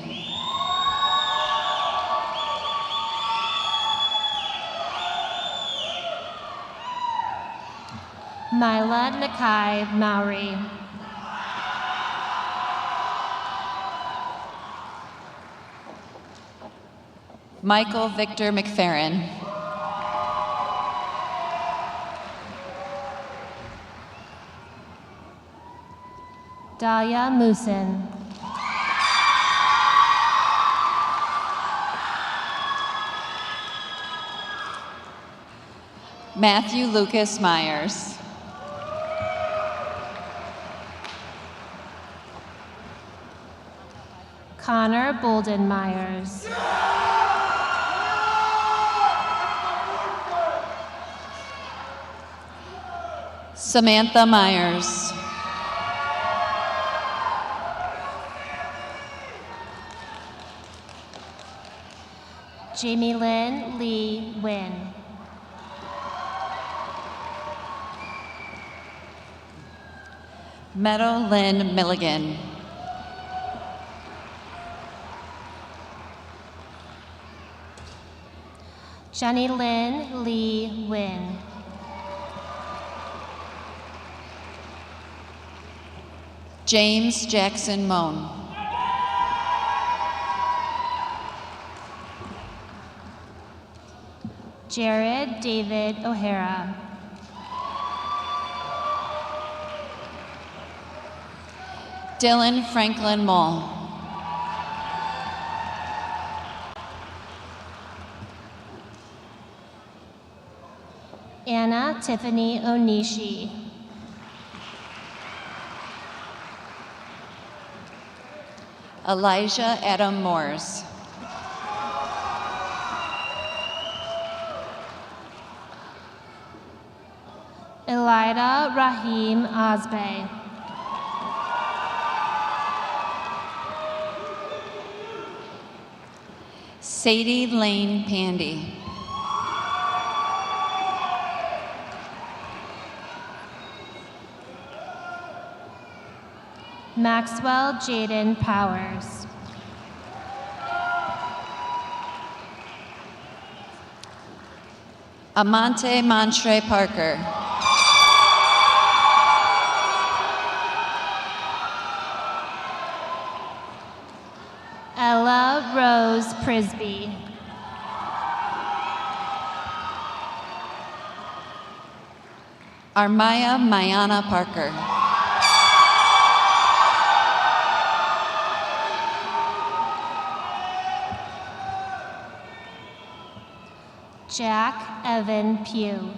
Mila Nakai Mowry. Michael Victor McFerrin. Dahlia Moosin. Matthew Lucas Myers. Connor Bolden Myers. Samantha Myers. Jamie Lynn Lee Wynn. Meadow Lynn Milligan. Jenny Lynn Lee Wynn. James Jackson Moan. Jared David O'Hara. Dylan Franklin Mall. Anna Tiffany Onishi. Elijah Adam Moores. Elida Rahim Osbey. Sadie Lane Pandy. Maxwell Jaden Powers. Amante Montre Parker. Ella Rose Prisby. Armaya Mayana Parker. Jack Evan Pugh.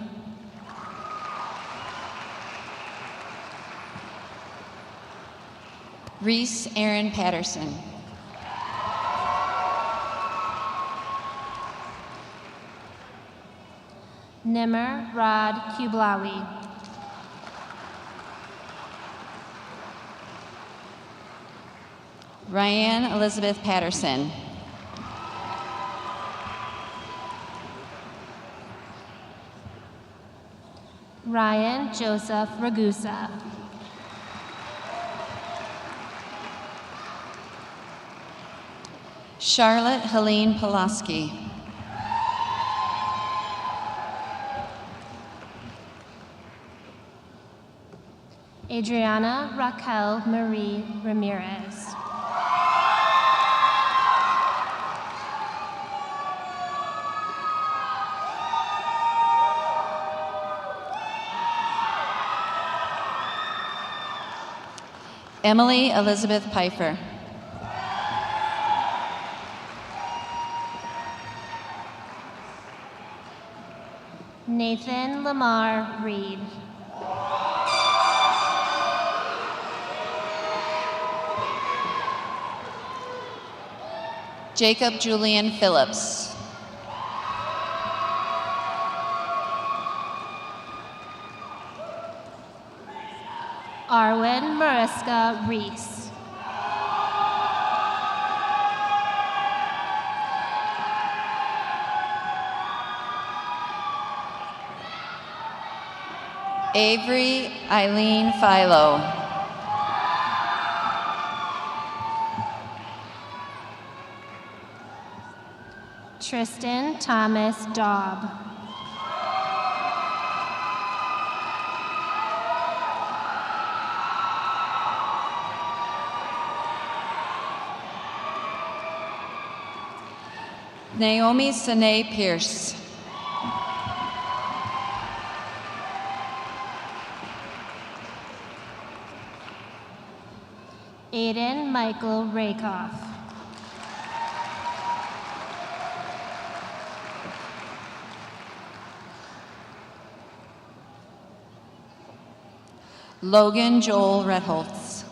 Reese Aaron Patterson. Nimmer Rod Kublawi. Ryan Elizabeth Patterson. Ryan Joseph Ragusa. Charlotte Helene Pulaski. Adriana Raquel Marie Ramirez. Emily Elizabeth Pfeiffer. Nathan Lamar Reed. Jacob Julian Phillips. Arwen Mariska Reese. Avery Eileen Philo. Tristan Thomas Daub. Naomi Sine Pierce. Aiden Michael Rakoff. Logan Joel Redholtz.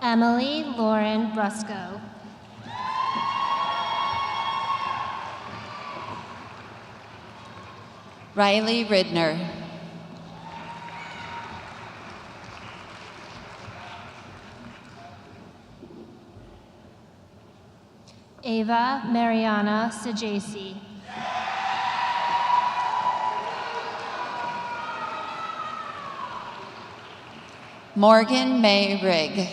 Emily Lauren Brusco. Riley Ridner. Ava Mariana Sajasi. Morgan May Rigg.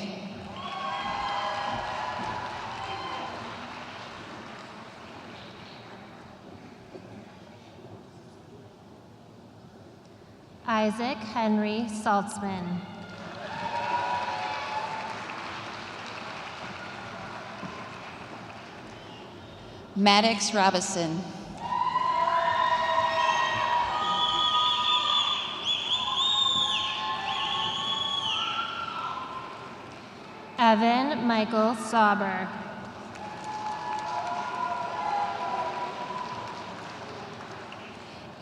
Isaac Henry Saltzman. Maddox Robinson. Evan Michael Sauber.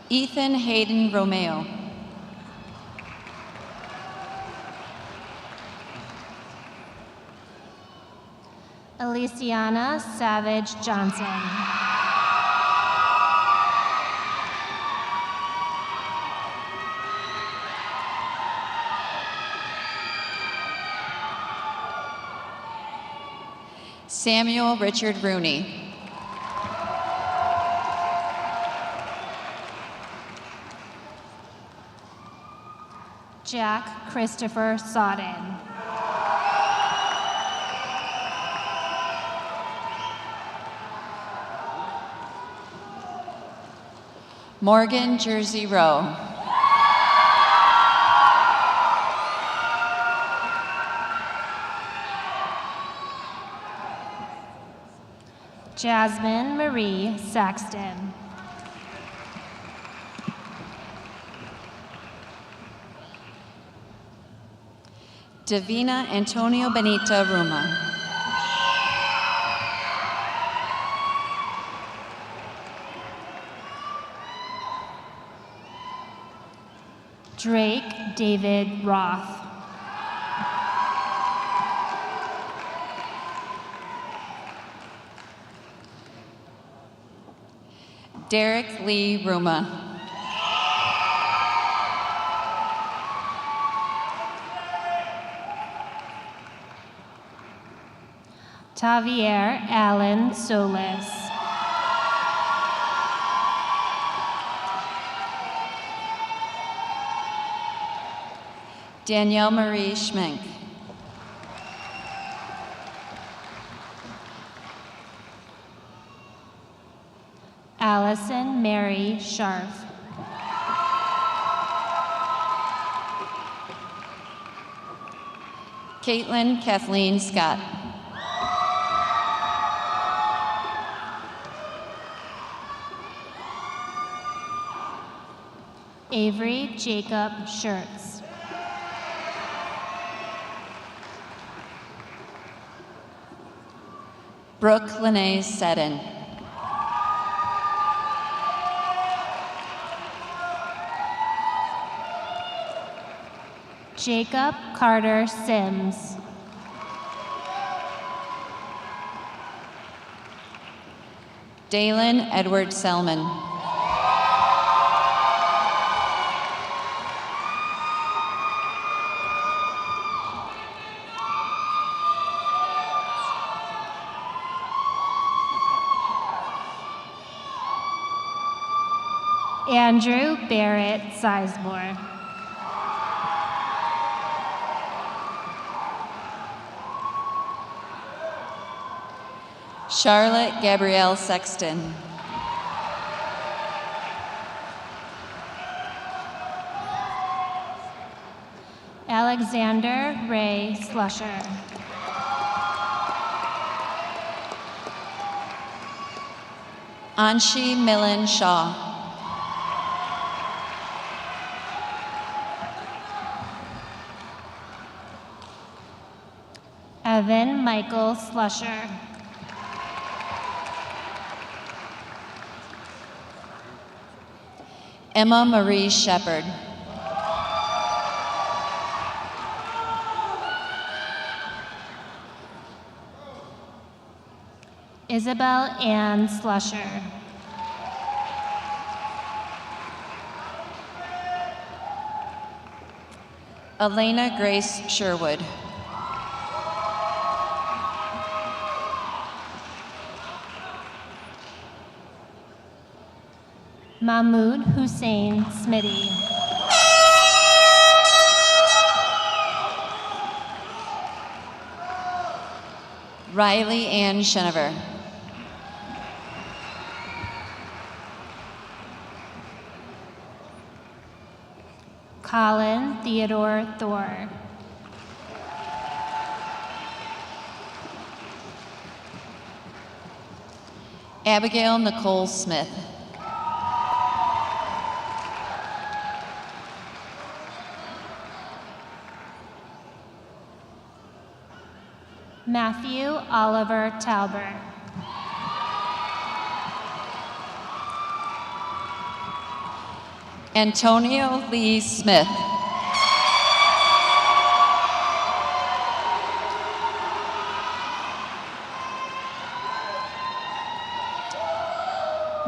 Ethan Hayden Romeo. Elisiana Savage Johnson. Samuel Richard Rooney. Jack Christopher Sodden. Morgan Jersey Rowe. Jasmine Marie Saxton. Davina Antonio Benita Ruma. Drake David Roth. Derek Lee Ruma. Tavier Allen Solis. Danielle Marie Schmenk. Allison Mary Scharf. Caitlin Kathleen Scott. Avery Jacob Schertz. Brooke Lene Seddon. Jacob Carter Sims. Dalen Edward Selman. Andrew Barrett Sizemore. Charlotte Gabrielle Sexton. Alexander Ray Slusher. Anshi Millen Shaw. Evan Michael Slusher. Emma Marie Shepard. Isabel Ann Slusher. Elena Grace Sherwood. Mahmoud Hussein Smitty. Riley Ann Shenever. Colin Theodore Thor. Abigail Nicole Smith. Matthew Oliver Talbert. Antonio Lee Smith.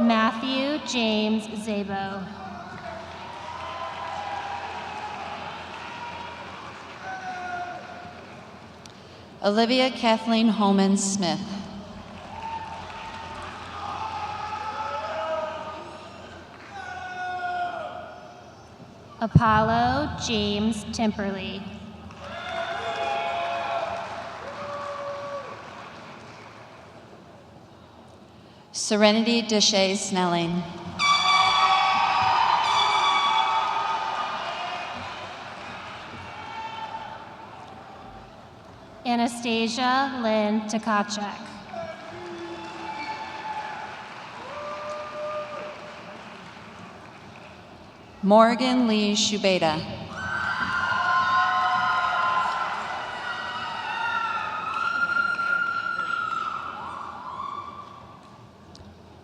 Matthew James Zabo. Olivia Kathleen Holman Smith. Apollo James Timperley. Serenity Deshay Snelling. Anastasia Lynn Tkachuk. Morgan Lee Shubeda.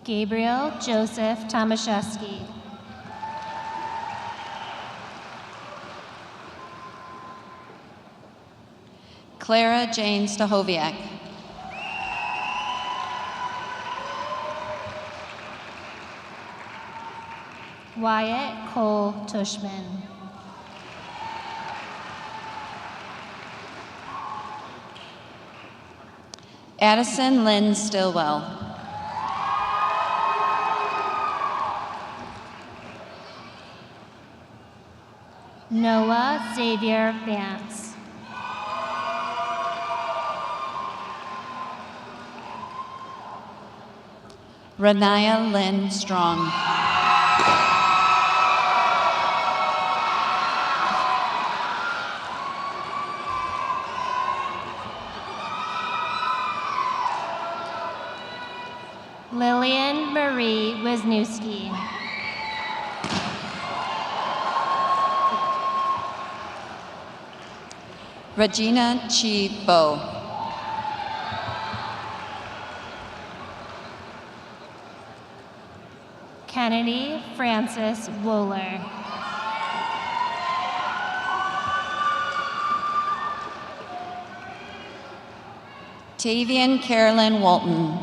Gabriel Joseph Tomaszewski. Clara Jane Stahoviak. Wyatt Cole Tushman. Addison Lynn Stillwell. Noah Xavier Vance. Renaya Lynn Strong. Lillian Marie Wisniewski. Regina Chi Bo. Kennedy Francis Wooler. Tavian Carolyn Walton.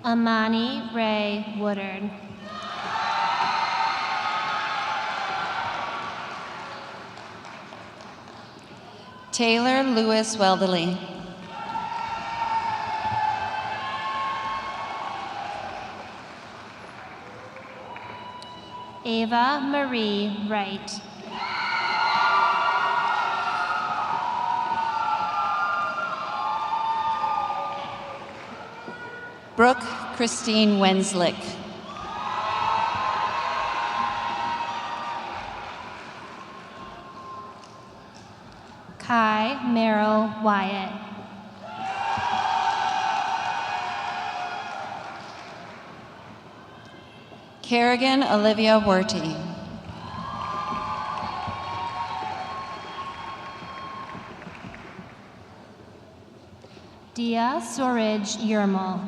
Amani Ray Woodard. Taylor Lewis Welderly. Ava Marie Wright. Brooke Christine Wenslick. Kai Merrill Wyatt. Kerrigan Olivia Werty. Dia Sorij Yermal.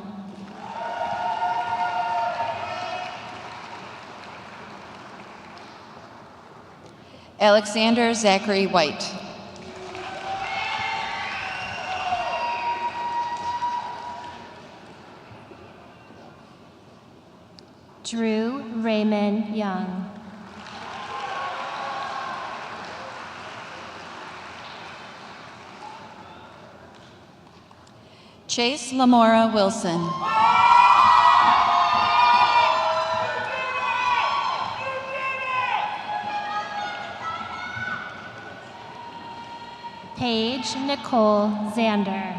Alexander Zachary White. Drew Raymond Young. Chase Lamora Wilson. Paige Nicole Zander.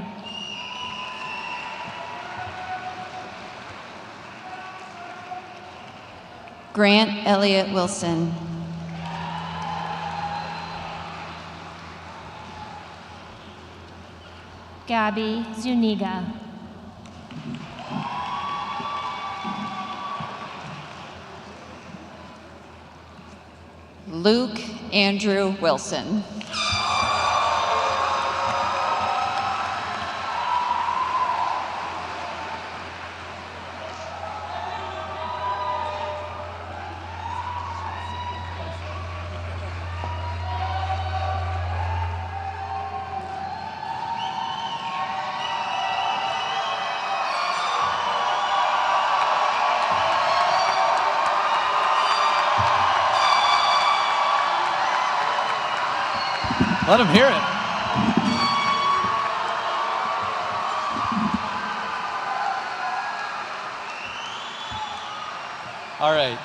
Grant Elliott Wilson. Gabby Zuniga. Luke Andrew Wilson. Let them hear it. All right.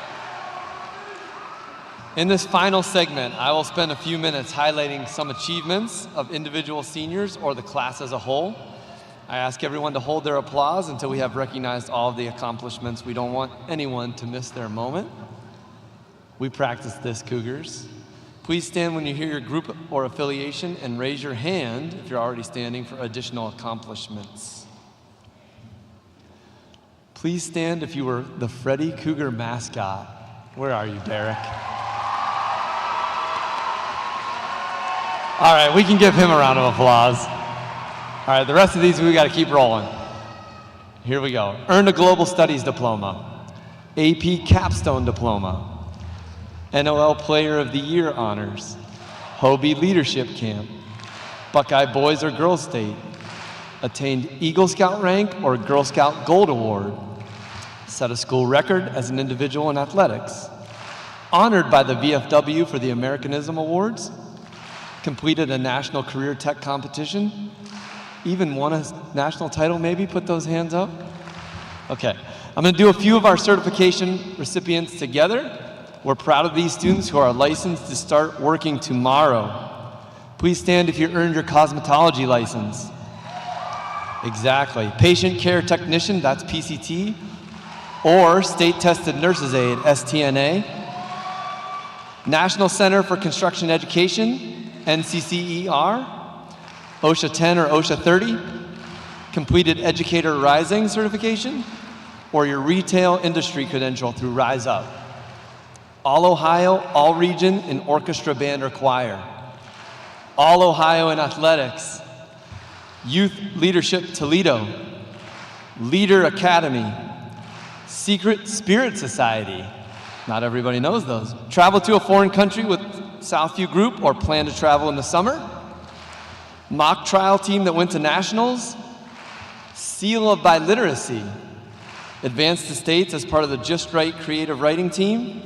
In this final segment, I will spend a few minutes highlighting some achievements of individual seniors or the class as a whole. I ask everyone to hold their applause until we have recognized all of the accomplishments. We don't want anyone to miss their moment. We practice this, Cougars. Please stand when you hear your group or affiliation and raise your hand if you're already standing for additional accomplishments. Please stand if you were the Freddie Cougar mascot. Where are you, Derek? All right, we can give him a round of applause. All right, the rest of these we got to keep rolling. Here we go. Earned a Global Studies Diploma, AP Capstone Diploma, NOL Player of the Year honors, Hobie Leadership Camp, Buckeye Boys or Girls State, attained Eagle Scout rank or Girl Scout Gold Award, set a school record as an individual in athletics, honored by the VFW for the Americanism Awards, completed a national career tech competition, even won a national title maybe. Put those hands up. Okay, I'm gonna do a few of our certification recipients together. We're proud of these students who are licensed to start working tomorrow. Please stand if you earned your cosmetology license. Exactly. Patient care technician, that's PCT, or state tested nurse's aide, STNA. National Center for Construction Education, NCCER, OSHA 10 or OSHA 30, completed Educator Rising certification, or your retail industry credential through Rise Up. All Ohio, all region in orchestra, band, or choir. All Ohio in athletics. Youth Leadership Toledo. Leader Academy. Secret Spirit Society. Not everybody knows those. Travel to a foreign country with Southview Group or plan to travel in the summer. Mock trial team that went to nationals. Seal of Biliteracy. Advanced to states as part of the Just Right creative writing team.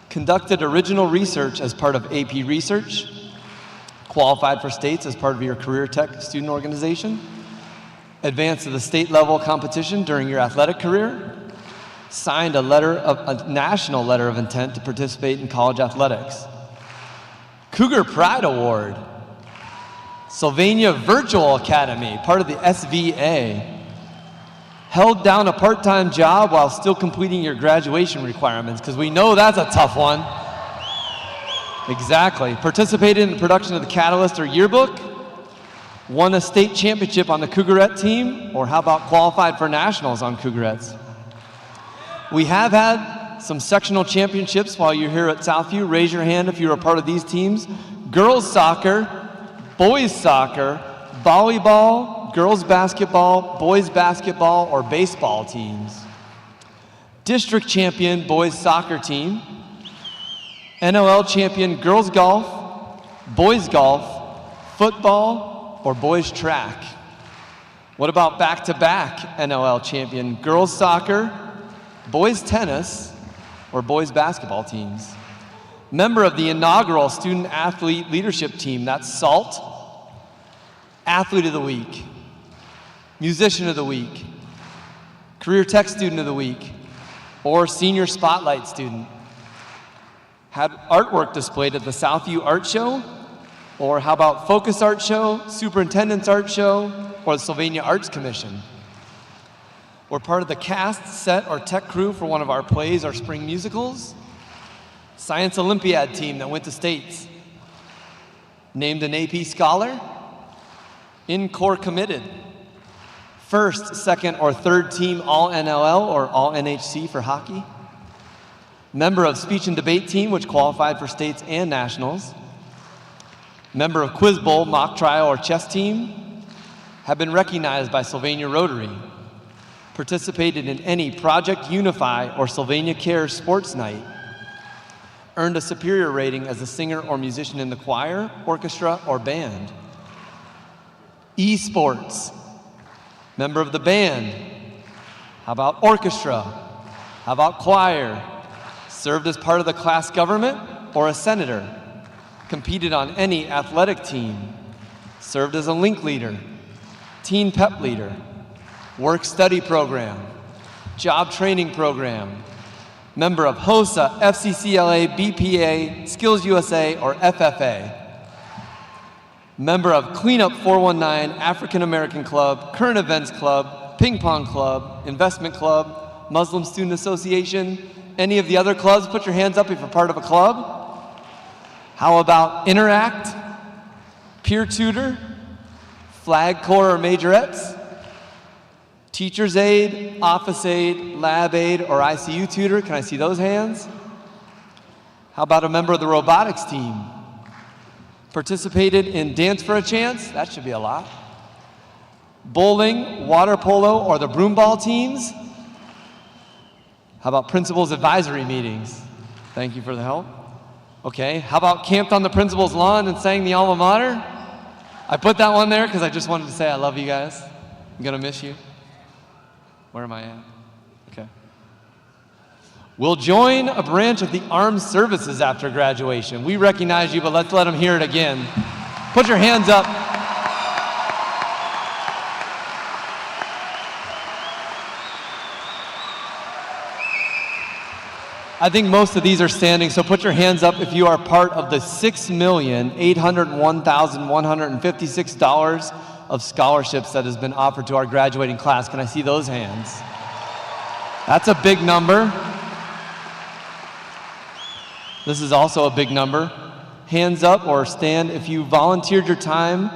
Conducted original research as part of AP Research, qualified for states as part of your career tech student organization, advanced to the state level competition during your athletic career, signed a national letter of intent to participate in college athletics. Cougar Pride Award, Sylvania Virtual Academy, part of the SVA, held down a part-time job while still completing your graduation requirements, because we know that's a tough one. Exactly. Participated in the production of the Catalyst or yearbook, won a state championship on the Cougarette team, or how about qualified for nationals on Cougarettes? We have had some sectional championships while you're here at Southview. Raise your hand if you're a part of these teams. Girls soccer, boys soccer, volleyball, girls basketball, boys basketball, or baseball teams. District champion boys soccer team, NOL champion girls golf, boys golf, football, or boys track. What about back-to-back NOL champion girls soccer, boys tennis, or boys basketball teams? Member of the inaugural student athlete leadership team, that's SALT, athlete of the week, musician of the week, career tech student of the week, or senior spotlight student. Had artwork displayed at the Southview Art Show, or how about Focus Art Show, Superintendent's Art Show, or the Sylvania Arts Commission. We're part of the cast, set, or tech crew for one of our plays or spring musicals. Science Olympiad team that went to states. Named an AP Scholar. In core committed. First, second, or third team All-NLL or All-NHC for hockey. Member of speech and debate team, which qualified for states and nationals. Member of Quiz Bowl, mock trial, or chess team. Have been recognized by Sylvania Rotary. Participated in any Project Unify or Sylvania Cares sports night. Earned a superior rating as a singer or musician in the choir, orchestra, or band. Esports. Member of the band. How about orchestra? How about choir? Served as part of the class government or a senator. Competed on any athletic team. Served as a link leader. Teen pep leader. Work study program. Job training program. Member of HOSA, FCCLA, BPA, Skills USA, or FFA. Member of Cleanup 419, African American Club, Current Events Club, Ping Pong Club, Investment Club, Muslim Student Association. Any of the other clubs, put your hands up if you're part of a club. How about Interact, Peer Tutor, Flag Corps or Majorettes, Teacher's Aide, Office Aide, Lab Aide, or ICU Tutor? Can I see those hands? How about a member of the robotics team? Participated in Dance for a Chance? That should be a lot. Bowling, water polo, or the broomball teams? How about principals advisory meetings? Thank you for the help. Okay, how about camped on the principal's lawn and sang the alma mater? I put that one there because I just wanted to say I love you guys. I'm gonna miss you. Where am I at? Okay. Will join a branch of the armed services after graduation. We recognize you, but let's let them hear it again. Put your hands up. I think most of these are standing, so put your hands up if you are part of the $6,801,156 of scholarships that has been offered to our graduating class. Can I see those hands? That's a big number. This is also a big number. Hands up or stand if you volunteered your time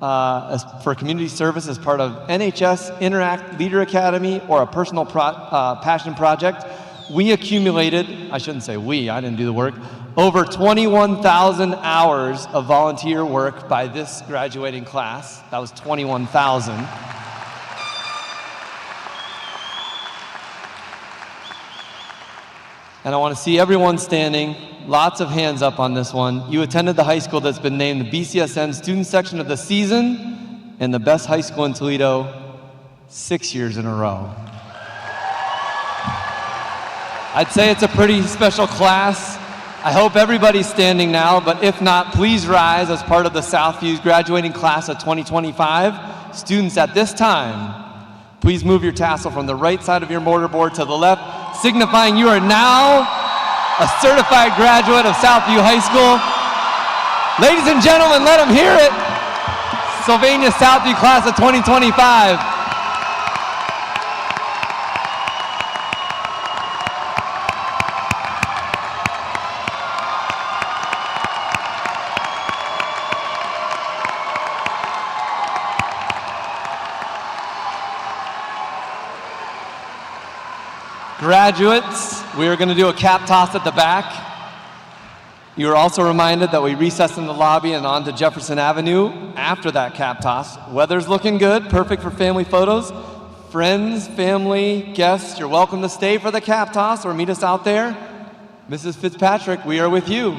for community service as part of NHS, Interact, Leader Academy, or a personal passion project. We accumulated, I shouldn't say we, I didn't do the work, over 21,000 hours of volunteer work by this graduating class. That was 21,000. And I want to see everyone standing. Lots of hands up on this one. You attended the high school that's been named the BCSN Student Section of the Season and the best high school in Toledo 6 years in a row. I'd say it's a pretty special class. I hope everybody's standing now, but if not, please rise as part of the Southview's graduating class of 2025. Students, at this time, please move your tassel from the right side of your mortarboard to the left, signifying you are now a certified graduate of Southview High School. Ladies and gentlemen, let them hear it. Sylvania Southview class of 2025. Graduates, we are going to do a cap toss at the back. You are also reminded that we recess in the lobby and on to Jefferson Avenue after that cap toss. Weather's looking good, perfect for family photos. Friends, family, guests, you're welcome to stay for the cap toss or meet us out there. Mrs. Fitzpatrick, we are with you.